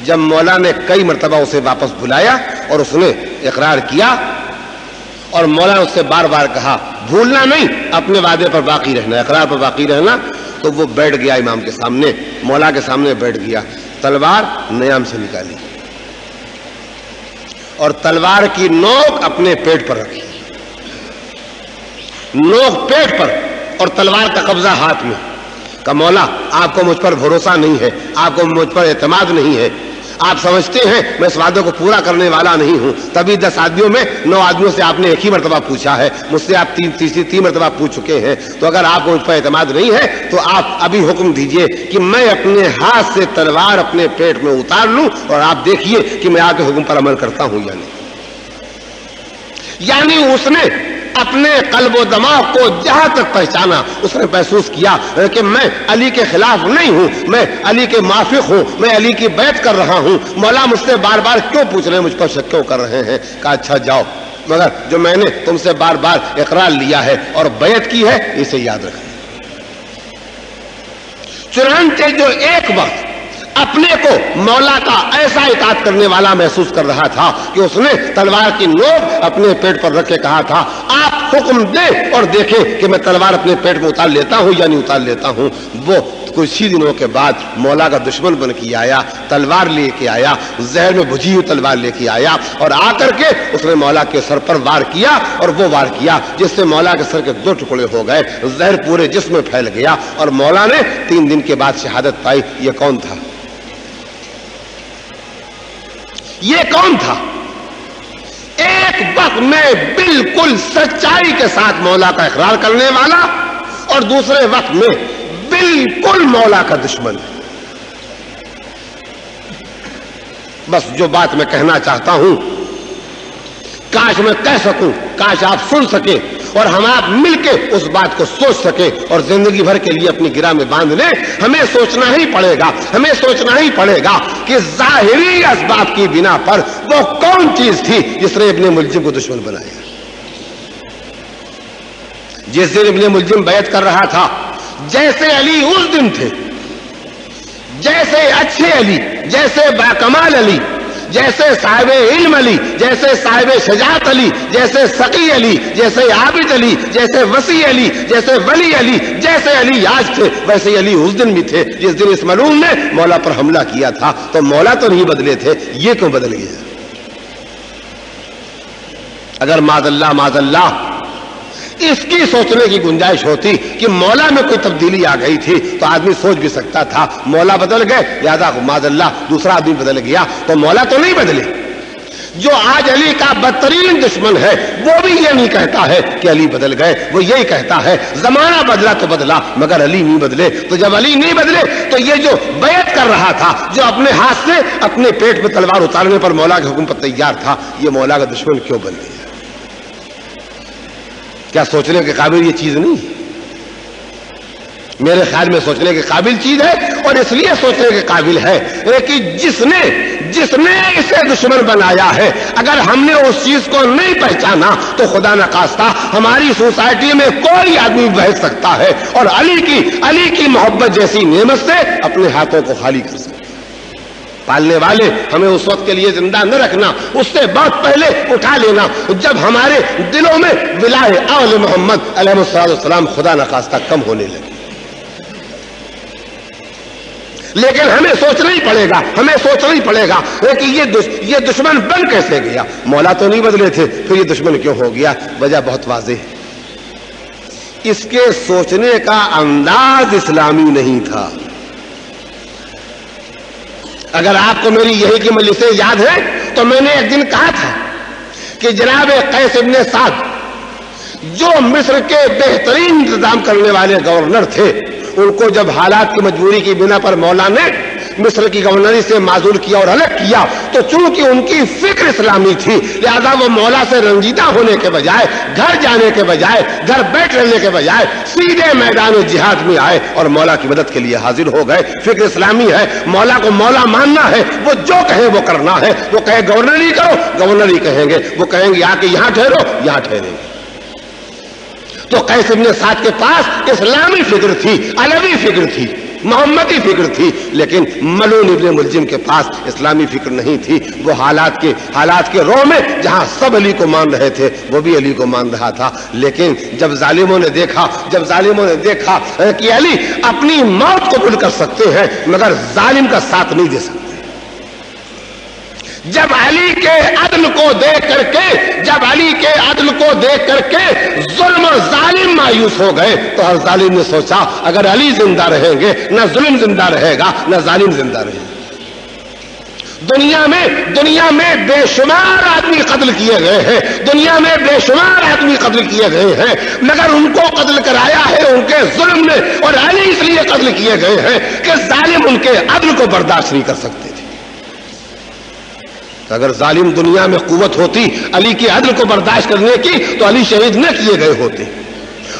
جب مولا نے کئی مرتبہ اسے واپس بلایا اور اس نے اقرار کیا اور مولا نے اس سے بار بار کہا بھولنا نہیں، اپنے وعدے پر باقی رہنا، اقرار پر باقی رہنا، تو وہ بیٹھ گیا امام کے سامنے، مولا کے سامنے بیٹھ گیا، تلوار نیام سے نکالی اور تلوار کی نوک اپنے پیٹ پر رکھی، نوک پیٹ پر اور تلوار کا قبضہ ہاتھ میں۔ کہ مولا آپ کو مجھ پر بھروسہ نہیں ہے، آپ کو مجھ پر اعتماد نہیں ہے، آپ سمجھتے ہیں میں اس وعدے کو پورا کرنے والا نہیں ہوں، تبھی 10 آدمیوں میں 9 آدمیوں سے آپ نے ایک ہی مرتبہ پوچھا ہے، مجھ سے آپ تیسری مرتبہ پوچھ چکے ہیں، تو اگر آپ کو مجھ پر اعتماد نہیں ہے تو آپ ابھی حکم دیجئے کہ میں اپنے ہاتھ سے تلوار اپنے پیٹ میں اتار لوں اور آپ دیکھیے کہ میں آپ کے حکم پر عمل کرتا ہوں یا نہیں۔ یعنی اس نے اپنے قلب و دماغ کو جہاں تک پہچانا، اس نے محسوس کیا کہ میں علی کے خلاف نہیں ہوں، میں علی کے موافق ہوں، میں علی کی بیعت کر رہا ہوں، مولا مجھ سے بار بار کیوں پوچھ رہے ہیں، مجھ پر شک کیوں کر رہے ہیں؟ کہا اچھا جاؤ مگر جو میں نے تم سے بار بار اقرار لیا ہے اور بیعت کی ہے اسے یاد رکھیں۔ چنانچہ جو ایک وقت اپنے کو مولا کا ایسا اطاعت کرنے والا محسوس کر رہا تھا کہ اس نے تلوار کی نوک اپنے پیٹ پر رکھ کے کہا تھا آپ حکم دیں اور دیکھیں کہ میں تلوار اپنے پیٹ میں اتار لیتا ہوں یا نہیں اتار لیتا ہوں، وہ کچھ ہی دنوں کے بعد مولا کا دشمن بن کے آیا، تلوار لے کے آیا، زہر میں بجھی ہوئی تلوار لے کے آیا اور آ کر کے اس نے مولا کے سر پر وار کیا، اور وہ وار کیا جس سے مولا کے سر کے 2 ٹکڑے ہو گئے، زہر پورے جسم میں پھیل گیا اور مولا نے 3 دن کے بعد شہادت پائی۔ یہ کون تھا؟ یہ کون تھا؟ ایک وقت میں بالکل سچائی کے ساتھ مولا کا اقرار کرنے والا اور دوسرے وقت میں بالکل مولا کا دشمن۔ بس جو بات میں کہنا چاہتا ہوں کاش میں کہہ سکوں، کاش آپ سن سکیں اور ہم آپ مل کے اس بات کو سوچ سکیں اور زندگی بھر کے لیے اپنی گرہ میں باندھ لیں۔ ہمیں سوچنا ہی پڑے گا کہ ظاہری اسباب کی بنا پر وہ کون چیز تھی جس نے ابن ملجم کو دشمن بنایا۔ جس دن ابن ملجم بیعت کر رہا تھا، جیسے علی اس دن تھے، جیسے اچھے علی، جیسے باکمال علی، جیسے صاحب علم علی، جیسے صاحب شجاعت علی، جیسے سقی علی، جیسے عابد علی، جیسے وسیع علی، جیسے ولی علی، جیسے علی آج تھے ویسے علی اس دن بھی تھے جس دن اس ملعون نے مولا پر حملہ کیا تھا۔ تو مولا تو نہیں بدلے تھے، یہ کیوں بدل گیا؟ اگر معاذ اللہ اس کی سوچنے کی گنجائش ہوتی کہ مولا میں کوئی تبدیلی آ گئی تھی تو آدمی سوچ بھی سکتا تھا مولا بدل گئے، لہذا معاذ اللہ دوسرا آدمی بدل گیا، تو مولا تو نہیں بدلے۔ جو آج علی کا بدترین دشمن ہے وہ بھی یہ نہیں کہتا ہے کہ علی بدل گئے، وہ یہی کہتا ہے زمانہ بدلا تو بدلا مگر علی نہیں بدلے۔ تو جب علی نہیں بدلے تو یہ جو بیعت کر رہا تھا، جو اپنے ہاتھ سے اپنے پیٹ میں تلوار اتارنے پر مولا کے حکم پر تیار تھا، یہ مولا کا دشمن کیوں بن گیا؟ کیا سوچنے کے قابل یہ چیز نہیں؟ میرے خیال میں سوچنے کے قابل چیز ہے، اور اس لیے سوچنے کے قابل ہے کہ جس نے اسے دشمن بنایا ہے، اگر ہم نے اس چیز کو نہیں پہچانا تو خدا نخواستہ ہماری سوسائٹی میں کوئی آدمی بہت سکتا ہے اور علی کی محبت جیسی نعمت سے اپنے ہاتھوں کو خالی کر سکتا ہے۔ پالنے والے ہمیں اس وقت کے لیے زندہ نہ رکھنا، اس سے بہت پہلے اٹھا لینا جب ہمارے دلوں میں ولائے آل محمد علیہ السلام خدا نخواستہ کم ہونے لگے۔ لیکن ہمیں سوچنا ہی پڑے گا کہ یہ دشمن بن کیسے گیا؟ مولا تو نہیں بدلے تھے، پھر یہ دشمن کیوں ہو گیا؟ وجہ بہت واضح ہے، اس کے سوچنے کا انداز اسلامی نہیں تھا۔ اگر آپ کو میری یہی کی مجلسیں یاد ہے تو میں نے ایک دن کہا تھا کہ جناب قیس ابن سعد جو مصر کے بہترین انتظام کرنے والے گورنر تھے، ان کو جب حالات کی مجبوری کی بنا پر مولا نے مصر کی گورنری سے معزول کیا اور الگ کیا، تو چونکہ ان کی فکر اسلامی تھی لہذا وہ مولا سے رنجیدہ ہونے کے بجائے، گھر جانے کے بجائے، گھر بیٹھ رہنے کے بجائے سیدھے میدان جہاد میں آئے اور مولا کی مدد کے لیے حاضر ہو گئے۔ فکر اسلامی ہے، مولا کو مولا ماننا ہے، وہ جو کہے وہ کرنا ہے۔ وہ کہے گورنری کرو، گورنری کہیں گے، وہ کہیں گے آ کے یہاں ٹھہرو، یہاں ٹھہریں گے۔ تو قیس ابن سعد کے پاس اسلامی فکر تھی، علوی فکر تھی، محمدی فکر تھی، لیکن ملعون ابن ملجم کے پاس اسلامی فکر نہیں تھی۔ وہ حالات کے رو میں جہاں سب علی کو مان رہے تھے وہ بھی علی کو مان رہا تھا، لیکن جب ظالموں نے دیکھا کہ علی اپنی موت قبول کر سکتے ہیں مگر ظالم کا ساتھ نہیں دے سکتے، جب علی کے عدل کو دیکھ کر کے ظلم اور ظالم مایوس ہو گئے تو ہر ظالم نے سوچا اگر علی زندہ رہیں گے نہ ظلم زندہ رہے گا نہ ظالم زندہ رہے گا۔ دنیا میں بے شمار آدمی قتل کیے گئے ہیں، مگر ان کو قتل کرایا ہے ان کے ظلم نے، اور علی اس لیے قتل کیے گئے ہیں کہ ظالم ان کے عدل کو برداشت نہیں کر سکتے تھے۔ اگر ظالم دنیا میں قوت ہوتی علی کے عدل کو برداشت کرنے کی تو علی شہید نہ کیے گئے ہوتے۔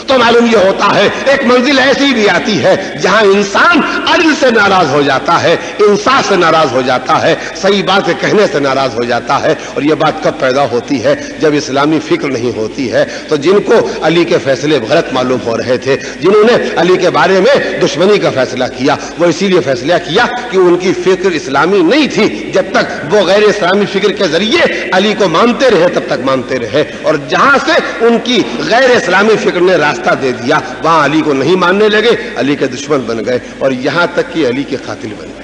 تو معلوم یہ ہوتا ہے ایک منزل ایسی بھی آتی ہے جہاں انسان عدل سے ناراض ہو جاتا ہے، انصاف سے ناراض ہو جاتا ہے، صحیح بات کہنے سے ناراض ہو جاتا ہے. اور یہ بات کب پیدا ہوتی ہے؟ جب اسلامی فکر نہیں ہوتی ہے. تو جن کو علی کے فیصلے غلط معلوم ہو رہے تھے، جنہوں نے علی کے بارے میں دشمنی کا فیصلہ کیا، وہ اسی لیے فیصلہ کیا کہ ان کی فکر اسلامی نہیں تھی. جب تک وہ غیر اسلامی فکر کے ذریعے علی کو مانتے رہے تب تک مانتے رہے، اور جہاں سے ان کی غیر اسلامی فکر نے راستہ دے دیا وہاں علی کو نہیں ماننے لگے، علی کے دشمن بن گئے، اور یہاں تک کہ علی کے قاتل بن گئے.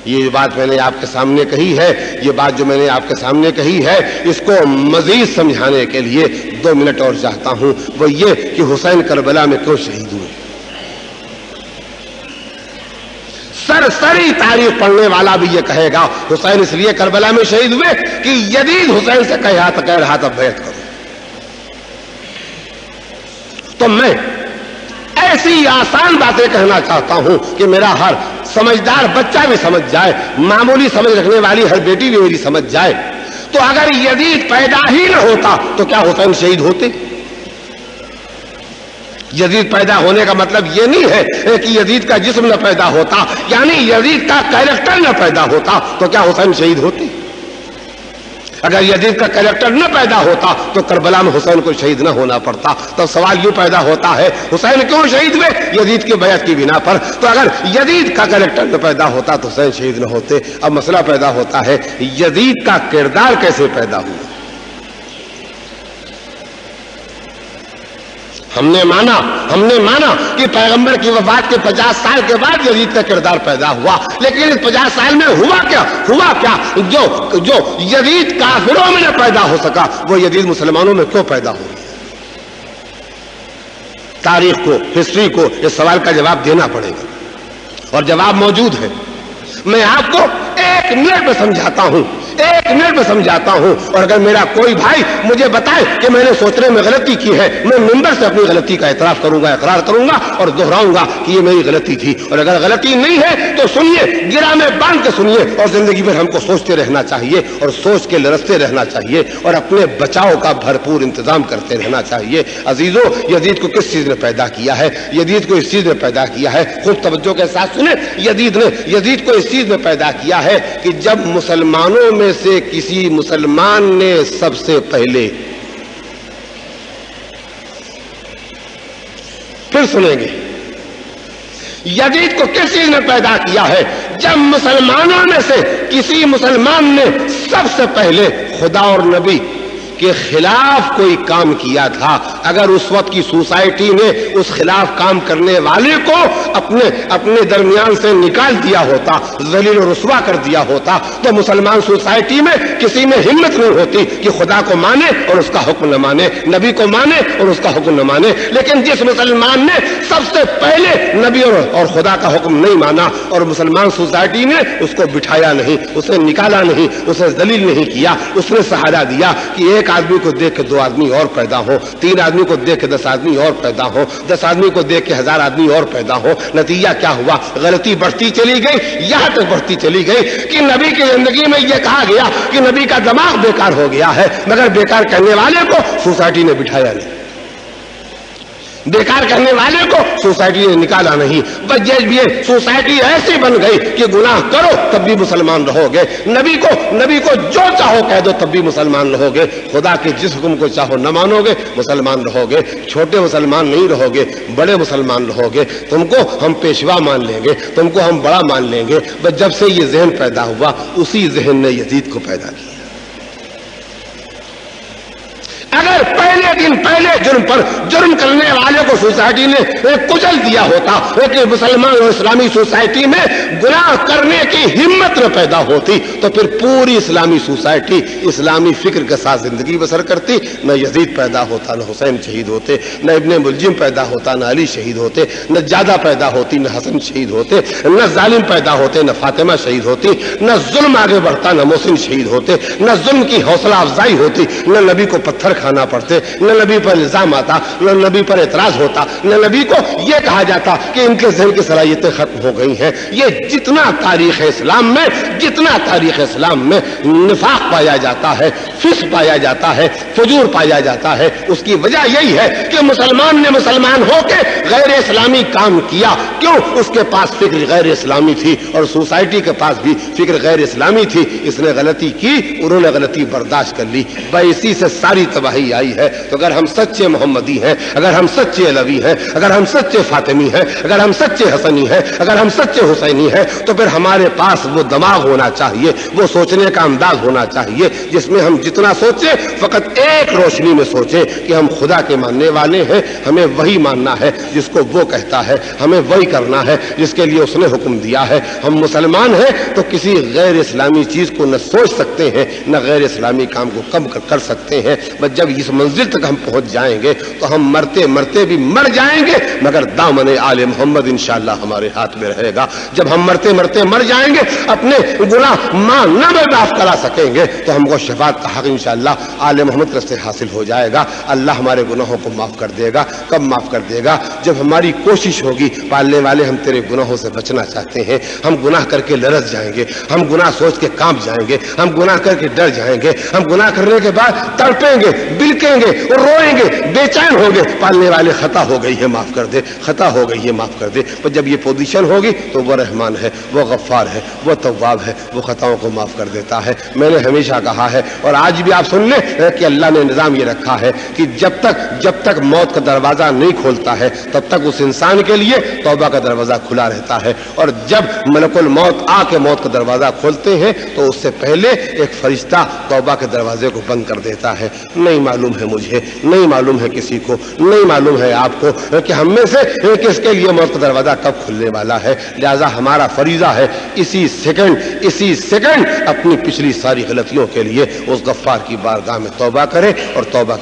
یہ بات میں نے آپ کے سامنے کہی ہے، یہ بات جو میں نے آپ کے سامنے کہی ہے، اس کو مزید سمجھانے کے لیے 2 منٹ اور چاہتا ہوں. وہ یہ کہ حسین کربلا میں کیوں شہید ہوئے. سرسری تاریخ پڑھنے والا بھی یہ کہے گا حسین اس لیے کربلا میں شہید ہوئے کہ یزید حسین سے کہہ رہا تھا بیعت کرو. تو میں ایسی آسان باتیں کہنا چاہتا ہوں کہ میرا ہر سمجھدار بچہ بھی سمجھ جائے، معمولی سمجھ رکھنے والی ہر بیٹی بھی میری سمجھ جائے. تو اگر یزید پیدا ہی نہ ہوتا تو کیا حسین شہید ہوتے؟ یزید پیدا ہونے کا مطلب یہ نہیں ہے کہ یزید کا جسم نہ پیدا ہوتا، یعنی یزید کا کیریکٹر نہ پیدا ہوتا تو کیا حسین شہید ہوتے؟ اگر یزید کا کیریکٹر نہ پیدا ہوتا تو کربلا میں حسین کو شہید نہ ہونا پڑتا. تو سوال یوں پیدا ہوتا ہے حسین کیوں شہید ہوئے؟ یزید کی بیعت کی بنا پر. تو اگر یزید کا کیریکٹر نہ پیدا ہوتا تو حسین شہید نہ ہوتے. اب مسئلہ پیدا ہوتا ہے یزید کا کردار کیسے پیدا ہوا. ہم نے مانا کہ پیغمبر کی وفات کے 50 سال کے بعد یزید کا کردار پیدا ہوا، لیکن اس 50 سال میں ہوا کیا جو یزید کافروں میں نہ پیدا ہو سکا وہ یزید مسلمانوں میں کیوں پیدا ہو گیا. تاریخ کو، ہسٹری کو اس سوال کا جواب دینا پڑے گا، اور جواب موجود ہے. میں آپ کو 1 منٹ میں سمجھاتا ہوں، 1 منٹ میں سمجھاتا ہوں. اور اگر میرا کوئی بھائی مجھے بتائے کہ میں نے سوچنے میں غلطی کی ہے، میں منبر سے اپنی غلطی کا اعتراف کروں گا، اقرار کروں گا اور دہراؤں گا کہ یہ میری غلطی تھی. اور اگر غلطی نہیں ہے تو سنیے، گرہ میں باندھ کے سنیے، اور زندگی بھر ہم کو سوچتے رہنا چاہیے اور سوچ کے لرزتے رہنا چاہیے اور اپنے بچاؤ کا بھرپور انتظام کرتے رہنا چاہیے. عزیزو، یزید کو کس چیز نے پیدا کیا ہے؟ یزید کو اس چیز نے پیدا کیا ہے، خوب توجہ کے ساتھ سنیں. یزید کو اس چیز میں پیدا کیا ہے کہ جب مسلمانوں میں سے کسی مسلمان نے سب سے پہلے، پھر سنیں گے، یزید کو کس چیز نے پیدا کیا ہے؟ جب مسلمانوں میں سے کسی مسلمان نے سب سے پہلے خدا اور نبی کے خلاف کوئی کام کیا تھا. اگر اس وقت کی سوسائٹی نے اس خلاف کام کرنے والے کو اپنے درمیان سے نکال دیا ہوتا، ذلیل و رسوا کر دیا ہوتا، تو مسلمان سوسائٹی میں کسی میں ہمت نہیں ہوتی کہ خدا کو مانے اور اس کا حکم نہ مانے، نبی کو مانے اور اس کا حکم نہ مانے. لیکن جس مسلمان نے سب سے پہلے نبی اور خدا کا حکم نہیں مانا اور مسلمان سوسائٹی نے اس کو بٹھایا نہیں، اسے نکالا نہیں، اسے ذلیل نہیں کیا، اس نے سہارا دیا کہ ایک آدمی کو دیکھ کے 2 آدمی اور پیدا ہو، 3 آدمی کو دیکھ کے 10 آدمی اور پیدا ہو، 10 آدمی کو دیکھ کے 1000 آدمی اور پیدا ہو. نتیجہ کیا ہوا؟ غلطی بڑھتی چلی گئی، یہاں تک بڑھتی چلی گئی کہ نبی کی زندگی میں یہ کہا گیا کہ نبی کا دماغ بیکار ہو گیا ہے، مگر بیکار کرنے والے کو سوسائٹی نے بٹھایا نہیں، بیکار کرنے والے کو سوسائٹی نے نکالا نہیں. بس یہ سوسائٹی ایسی بن گئی کہ گناہ کرو تب بھی مسلمان رہو گے، نبی کو جو چاہو کہہ دو تب بھی مسلمان رہو گے، خدا کے جس حکم کو چاہو نہ مانو گے مسلمان رہو گے. چھوٹے مسلمان نہیں رہو گے، بڑے مسلمان رہو گے. تم کو ہم پیشوا مان لیں گے، تم کو ہم بڑا مان لیں گے. بس جب سے یہ ذہن پیدا ہوا اسی ذہن نے یزید کو پیدا کیا. اگر پہلے دن پہلے جرم کرنے والے کو سوسائٹی نے کچل دیا ہوتا کہ مسلمان اور اسلامی سوسائٹی میں گناہ کرنے کی ہمت نہ پیدا ہوتی تو پھر پوری اسلامی سوسائٹی اسلامی فکر کے ساتھ زندگی بسر کرتی. نہ یزید پیدا ہوتا، نہ حسین شہید ہوتے، نہ ابن ملجم پیدا ہوتا، نہ علی شہید ہوتے، نہ جادہ پیدا ہوتی، نہ حسن شہید ہوتے، نہ ظالم پیدا ہوتے، نہ فاطمہ شہید ہوتی، نہ ظلم آگے بڑھتا، نہ محسن شہید ہوتے، نہ ظلم کی حوصلہ افزائی ہوتی، نہ نبی کو پتھر کھانا پڑتے، نہ نبی پر نظام آتا، نہ نبی پر اعتراض ہوتا، نہ نبی کو یہ کہا جاتا کہ ان کے ذہن کی صلاحیتیں ختم ہو گئی ہیں۔ یہ جتنا تاریخ اسلام میں نفاق پایا جاتا ہے، فسق پایا جاتا ہے، فجور پایا جاتا ہے، اس کی وجہ یہی ہے کہ مسلمان نے مسلمان ہو کے غیر اسلامی کام کیا۔ کیوں؟ اس کے پاس فکر غیر اسلامی تھی اور سوسائٹی کے پاس بھی فکر غیر اسلامی تھی۔ اس نے غلطی کی، انہوں نے غلطی برداشت کر لی، اسی سے ساری تباہی آئی ہے۔ تو اگر ہم سچے محمدی ہیں، اگر ہم سچے علوی ہیں، اگر ہم سچے فاطمی ہیں، اگر ہم سچے حسنی ہیں، اگر ہم سچے حسینی ہیں، تو پھر ہمارے پاس وہ دماغ ہونا چاہیے، وہ سوچنے کا انداز ہونا چاہیے جس میں ہم جتنا سوچیں فقط ایک روشنی میں سوچیں کہ ہم خدا کے ماننے والے ہیں، ہمیں وہی ماننا ہے جس کو وہ کہتا ہے، ہمیں وہی کرنا ہے جس کے لیے اس نے حکم دیا ہے۔ ہم مسلمان ہیں تو کسی غیر اسلامی چیز کو نہ سوچ سکتے ہیں، نہ غیر اسلامی کام کو کم کر سکتے ہیں۔ بس جب اس منزل تک ہم پہنچ جائیں گے تو ہم مرتے مرتے بھی مر جائیں گے، مگر دامن آل محمد انشاءاللہ ہمارے ہاتھ میں رہے گا۔ جب ہم مرتے مرتے مر جائیں گے، اپنے گناہ نہ معاف کرا سکیں گے، تو ہم کو شفاعت کا حق انشاءاللہ آل محمد سے حاصل ہو جائے گا۔ اللہ ہمارے گناہوں کو معاف کر دے گا۔ کب معاف کر دے گا؟ جب ہماری کوشش ہوگی، پالنے والے ہم تیرے گناہوں سے بچنا چاہتے ہیں، ہم گناہ کر کے لرز جائیں گے، ہم گناہ سوچ کے کانپ جائیں گے، ہم گناہ کر کے ڈر جائیں گے، ہم گناہ کرنے کے بعد تڑپیں گے، بلکیں گے اور روئیں گے، بے چین ہوں گے، پالنے والے خطا ہو گئی ہے معاف کر دے، خطا ہو گئی ہے معاف کر دے۔ پر جب یہ پوزیشن ہوگی تو وہ رحمان ہے، وہ غفار ہے، وہ تواب ہے، وہ خطاؤں کو معاف کر دیتا ہے۔ میں نے ہمیشہ کہا ہے اور آج بھی آپ سن لیں کہ اللہ نے نظام یہ رکھا ہے کہ جب تک موت کا دروازہ نہیں کھولتا ہے تب تک اس انسان کے لیے توبہ کا دروازہ کھلا رہتا ہے، اور جب ملک الموت آ کے موت کا دروازہ کھولتے ہیں تو اس سے پہلے ایک فرشتہ توبہ کے دروازے کو بند کر دیتا ہے۔ نہیں معلوم ہے مجھے، نہیں معلوم ہے کسی کو، نہیں معلوم ہے آپ کو کہ ہم میں سے کس کے لیے موت کا دروازہ کب کھلنے والا ہے۔ لہذا ہمارا فریضہ ہے اسی سیکنڈ اپنی پچھلی ساری غلطیوں کے لیے اس غفار کی بارگاہ میں توبہ کرے، اور توبہ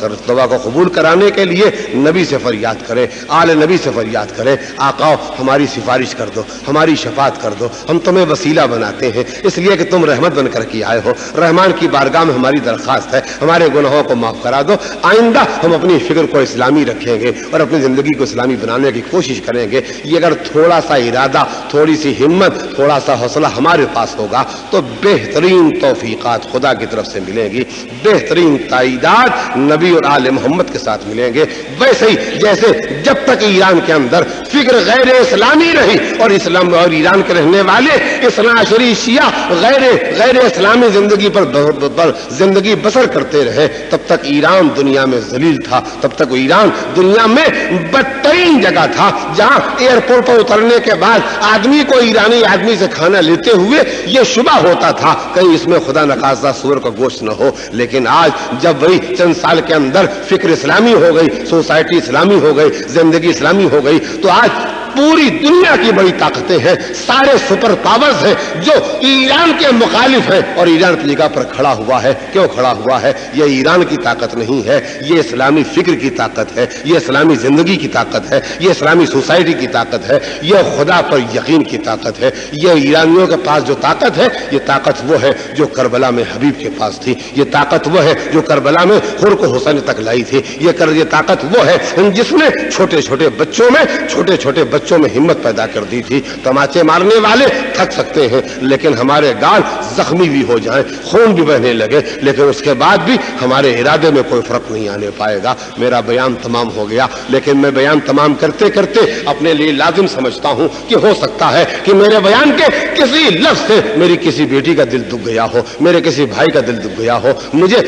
کو قبول کرانے کے لیے نبی سے فریاد کرے، آل نبی سے فریاد کرے، آقا ہماری سفارش کر دو، ہماری شفاعت کر دو، ہم تمہیں وسیلہ بناتے ہیں اس لیے کہ تم رحمت بن کر کے آئے ہو۔ رحمان کی بارگاہ میں ہماری درخواست ہے، ہمارے گناہوں کو معاف کرا دو۔ آئندہ ہم اپنی فکر کو اسلامی رکھیں گے اور اپنی زندگی کو اسلامی بنانے کی کوشش کریں گے۔ یہ اگر تھوڑا سا ارادہ، تھوڑی سی ہمت، تھوڑا سا حوصلہ ہمارے پاس ہوگا تو بہترین توفیقات خدا کی طرف سے ملیں گی، بہترین تائیدات نبی اور آل محمد کے ساتھ ملیں گے۔ ویسے ہی جیسے جب تک ایران کے اندر فکر غیر اسلامی رہی اور اسلام اور ایران کے رہنے والے اثنا عشری شیعہ غیر اسلامی زندگی پر زندگی بسر کرتے رہے، تب تک ایران دنیا میں ذلیل تھا، تب تک ایران دنیا میں بدترین جگہ تھا، جہاں ایئرپورٹ پر اترنے کے بعد آدمی کو ایرانی آدمی سے کھانا لیتے ہوئے یہ شبہ ہوتا تھا کہیں اس میں خدا نخواستہ سور کا گوشت نہ ہو۔ لیکن آج جب وہی چند سال کے اندر فکر اسلامی ہو گئی، سوسائٹی اسلامی ہو گئی، زندگی اسلامی ہو گئی، تو آج پوری دنیا کی بڑی طاقتیں ہیں، سارے سپر پاورز ہیں جو ایران کے مخالف ہیں، اور ایران کی جگہ پر کھڑا ہوا ہے۔ کیوں کھڑا ہوا ہے؟ یہ ایران کی طاقت نہیں ہے، یہ اسلامی فکر کی طاقت ہے، یہ اسلامی زندگی کی طاقت ہے، یہ اسلامی سوسائٹی کی طاقت ہے، یہ خدا پر یقین کی طاقت ہے۔ یہ ایرانیوں کے پاس جو طاقت ہے، یہ طاقت وہ ہے جو کربلا میں حبیب کے پاس تھی، یہ طاقت وہ ہے جو کربلا میں حر کو حسین تک لائی تھی، یہ طاقت وہ ہے جس نے چھوٹے چھوٹے بچوں میں ہمت پیدا کر دی تھی۔ تماچے مارنے والے تھک سکتے ہیں، لیکن ہمارے گال زخمی بھی ہو جائیں، خون بھی بہنے لگے، لیکن اس کے بعد بھی ہمارے ارادے میں کوئی فرق نہیں آنے پائے گا۔ میرا بیان تمام ہو گیا، لیکن میں بیان تمام کرتے کرتے اپنے لیے لازم سمجھتا ہوں کہ ہو سکتا ہے کہ میرے بیان کے کسی لفظ سے میری کسی بیٹی کا دل دکھ گیا ہو، میرے کسی بھائی کا دل دکھ گیا ہو۔ مجھے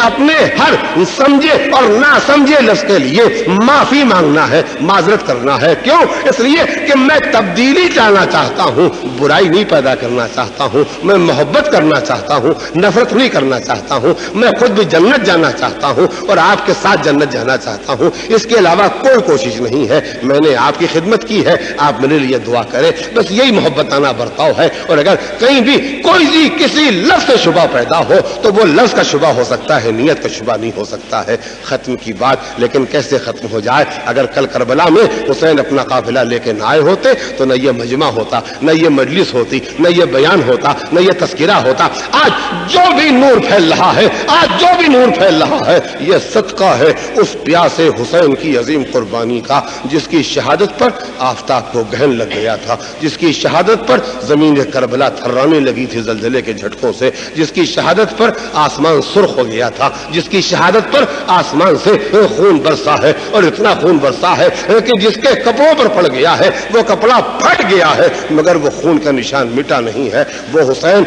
اپنے ہر سمجھے اور نہ سمجھے لفظ کے لیے معافی مانگنا ہے، معذرت کرنا ہے۔ کیوں؟ اس لیے کہ میں تبدیلی لانا چاہتا ہوں، برائی نہیں پیدا کرنا چاہتا ہوں، میں محبت کرنا چاہتا ہوں، نفرت نہیں کرنا چاہتا ہوں، میں خود بھی جنت جانا چاہتا ہوں اور آپ کے ساتھ جنت جانا چاہتا ہوں۔ اس کے علاوہ کوئی کوشش نہیں ہے۔ میں نے آپ کی خدمت کی ہے، آپ میرے لیے دعا کریں، بس یہی محبتانہ برتاؤ ہے۔ اور اگر کہیں بھی کوئی بھی کسی لفظ سے شبہ پیدا ہو تو وہ لفظ کا شبہ ہو سکتا ہے، نیت کا شبہ نہیں ہو سکتا ہے۔ ختم کی بات، لیکن کیسے ختم ہو جائے؟ اگر کل کربلا میں حسین اپنا قافلہ قافلہ لے کے نہ آئے ہوتے تو نہ یہ مجمع ہوتا، نہ یہ مجلس ہوتی، نہ یہ بیان ہوتا، نہ یہ تذکرہ ہوتا۔ آج جو بھی نور پھیل رہا ہے، آج جو بھی نور پھیل رہا ہے، یہ صدقہ ہے اس پیاسے حسین کی عظیم قربانی کا، جس کی شہادت پر آفتاب کو گہن لگ گیا تھا، جس کی شہادت پر زمین کربلا تھرانے لگی تھی زلزلے کے جھٹکوں سے، جس کی شہادت پر آسمان سرخ ہو گیا تھا، جس کی شہادت پر آسمان سے خون برسا ہے، اور اتنا خون برسا ہے کہ جس کے کپڑوں پر پڑ گیا ہے وہ کپڑا پھٹ گیا ہے، مگر وہ خون کا نشان مٹا نہیں ہے۔ وہ حسین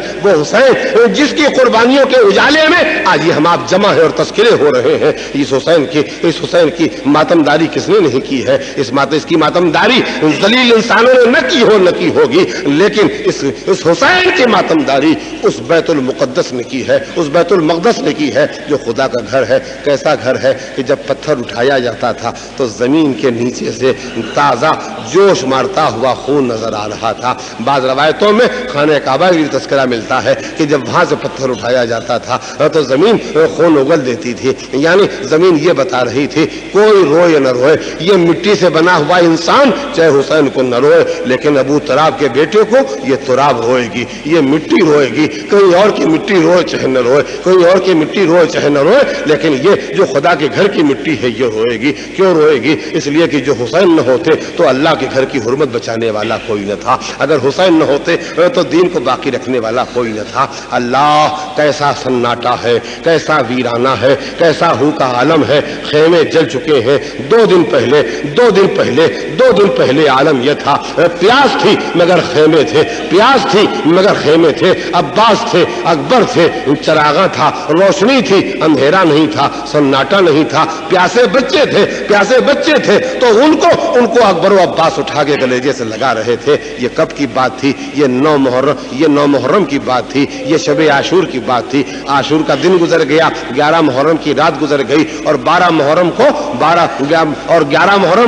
جس کی قربانیوں کے اجالے میں آج یہ ہم آپ جمع ہے اور تذکرے ہو رہے ہیں، اس حسین کی ماتمداری کس نے نہیں کی ہے؟ اس کی ماتمداری ذلیل انسانوں نے نہ کی ہوگی، لیکن اس حسین کی ماتمداری اس بیت المقدس نے کی ہے، اس بیت المقدس نے کی ہے جو خدا کا گھر ہے۔ کیسا گھر ہے کہ جب پتھر اٹھایا جاتا تھا تو زمین کے نیچے سے تازہ جوش مارتا ہوا خون نظر آ رہا تھا۔ بعض روایتوں میں خانہ کعبہ کی تذکرہ ملتا ہے کہ جب وہاں سے پتھر اٹھایا جاتا تھا تو زمین خون اگل دیتی تھی، یعنی زمین یہ بتا رہی تھی کوئی روئے نہ روئے، یہ مٹی سے بنا ہوا انسان چاہے حسین کو نہ روئے، لیکن ابو تراب کے بیٹے کو یہ تراب روئے گی، یہ مٹی روئے گی، کہیں اور کی مٹی روئے چاہے نہ روئے، کوئی اور کی مٹی روئے چاہے نہ روئے، لیکن یہ جو خدا کے گھر کی مٹی ہے یہ روئے گی۔ کیوں روئے گی؟ اس لیے کہ جو حسین نہ ہوتے تو اللہ کے گھر کی حرمت بچانے والا کوئی نہ تھا، اگر حسین نہ ہوتے تو دین کو باقی رکھنے والا کوئی نہ تھا۔ اللہ کیسا سناٹا ہے، کیسا ویرانہ ہے، کیسا ہو کا عالم ہے، خیمے جل چکے ہیں۔ دو دن پہلے عالم یہ تھا، پیاس تھی مگر خیمے تھے، پیاس تھی مگر خیمے تھے، عباس تھے، اکبر تھے، چراغاں تھا، روشنی تھی، اندھیرا نہیں تھا، سناٹا نہیں تھا، پیاسے بچے تھے تو ان کو اکبر و عباس اٹھا کے گلیجے سے لگا رہے تھے۔ یہ کب کی بات تھی؟ یہ 9 محرم کی بات تھی، یہ شب عاشور کی بات تھی۔ عاشور کا دن گزر گیا، 11 محرم کی رات گزر گئی، اور 11 محرم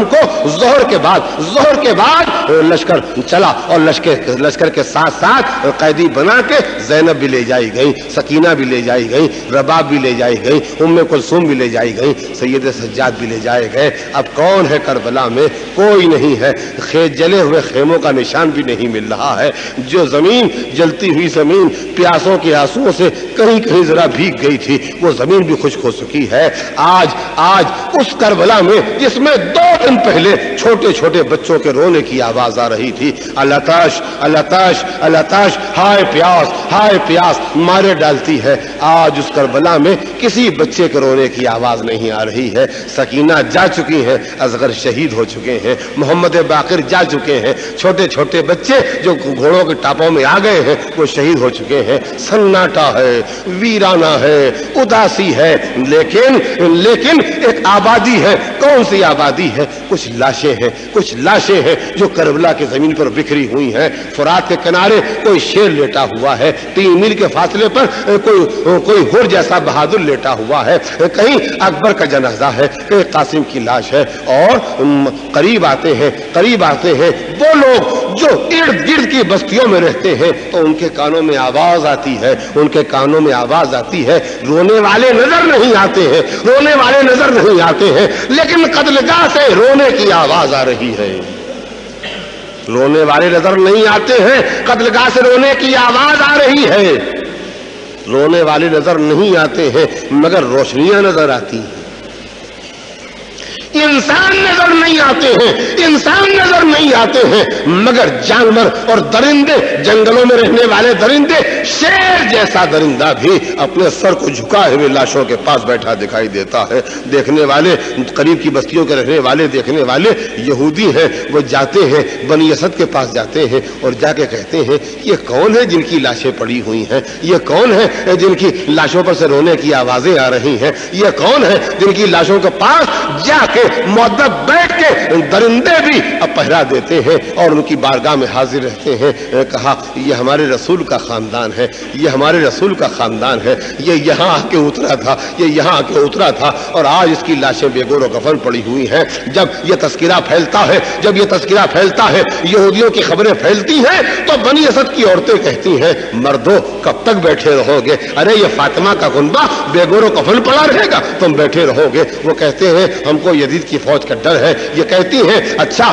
کو ظہر کے بعد لشکر چلا، اور لشکر کے ساتھ ساتھ قیدی بنا کے زینب بھی لے جائی گئی، سکینہ بھی لے جائی گئی، رباب بھی لے جائی گئی، ام کلثوم بھی لے جائی گئی، سید سجاد بھی لے جائے گئے۔ اب کون ہے کربلا میں؟ کوئی نہیں ہے، جلے ہوئے خیموں کا نشان بھی نہیں مل رہا ہے۔ جو زمین جلتی ہوئی زمین پیاسوں کے آنسوؤں سے کہیں ذرا بھیگ گئی تھی، وہ زمین بھی خشک ہو چکی ہے۔ آج اس کربلا میں جس میں 2 دن پہلے چھوٹے چھوٹے بچوں کے رونے کی آواز آ رہی تھی، الاتش الاتش الاتش، ہائے پیاس مارے ڈالتی ہے، آج اس کربلا میں کسی بچے کے رونے کی آواز نہیں آ رہی ہے۔ سکینہ جا چکی ہیں، اصغر شہید ہو چکے ہیں، محمد باقر جا چکے ہیں، چھوٹے چھوٹے بچے جو گھوڑوں کے ٹاپوں میں آ گئے ہیں وہ شہید ہو چکے ہیں۔ سناٹا ہے، ویرانہ ہے، اداسی ہے، لیکن ایک آبادی ہے۔ کون سی آبادی ہے؟ کچھ لاشیں ہیں جو کربلا کی زمین پر بکھری ہوئی ہیں۔ فرات کے کنارے کوئی شیر لیٹا ہوا ہے، 3 میل کے فاصلے پر کوئی ہر جیسا بہادر لیٹا ہوا ہے، کہیں اکبر کا جنازہ ہے، کہیں قاسم کی لاش ہے، اور قریب آتے ہیں وہ لوگ جو ارد گرد کی بستیوں میں رہتے ہیں تو ان کے کانوں میں آواز آتی ہے، رونے والے نظر نہیں آتے ہیں، لیکن قتلگاہ سے رونے کی آواز آ رہی ہے۔ رونے والے نظر نہیں آتے ہیں، قتلگاہ سے رونے کی آواز آ رہی ہے۔ رونے والے نظر نہیں آتے ہیں مگر روشنیاں نظر آتی ہیں۔ انسان نظر نہیں آتے ہیں مگر جانور اور درندے، جنگلوں میں رہنے والے درندے، شیر جیسا درندہ بھی اپنے سر کو جھکائے ہوئے لاشوں کے پاس بیٹھا دکھائی دیتا ہے۔ دیکھنے والے، قریب کی بستیوں کے رہنے والے دیکھنے والے یہودی ہیں، وہ جاتے ہیں بنی اسد کے پاس جاتے ہیں اور جا کے کہتے ہیں یہ کون ہے جن کی لاشیں پڑی ہوئی ہیں، یہ کون ہے جن کی لاشوں پر سے رونے کی آوازیں آ رہی ہیں، یہ کون ہے جن کی لاشوں کے پاس جا کے مؤدب بیٹھ کے درندے بھی پہرا دیتے ہیں اور ان کی بارگاہ میں حاضر رہتے ہیں۔ کہا یہ ہمارے رسول کا خاندان ہے، یہ یہاں آ کے اترا تھا اور آج اس کی لاشیں بے گور و کفن پڑی ہوئی ہیں۔ جب یہ تذکرہ پھیلتا ہے، یہودیوں کی خبریں پھیلتی ہیں تو بنی اسد کی عورتیں کہتی ہیں مردو کب تک بیٹھے رہو گے؟ ارے یہ فاطمہ کا کنبہ بے گور و کفن پڑا رہے گا، تم بیٹھے رہو گے؟ وہ کہتے ہیں ہم کو یزید کی فوج کا ڈر ہے۔ یہ کہتی ہیں اچھا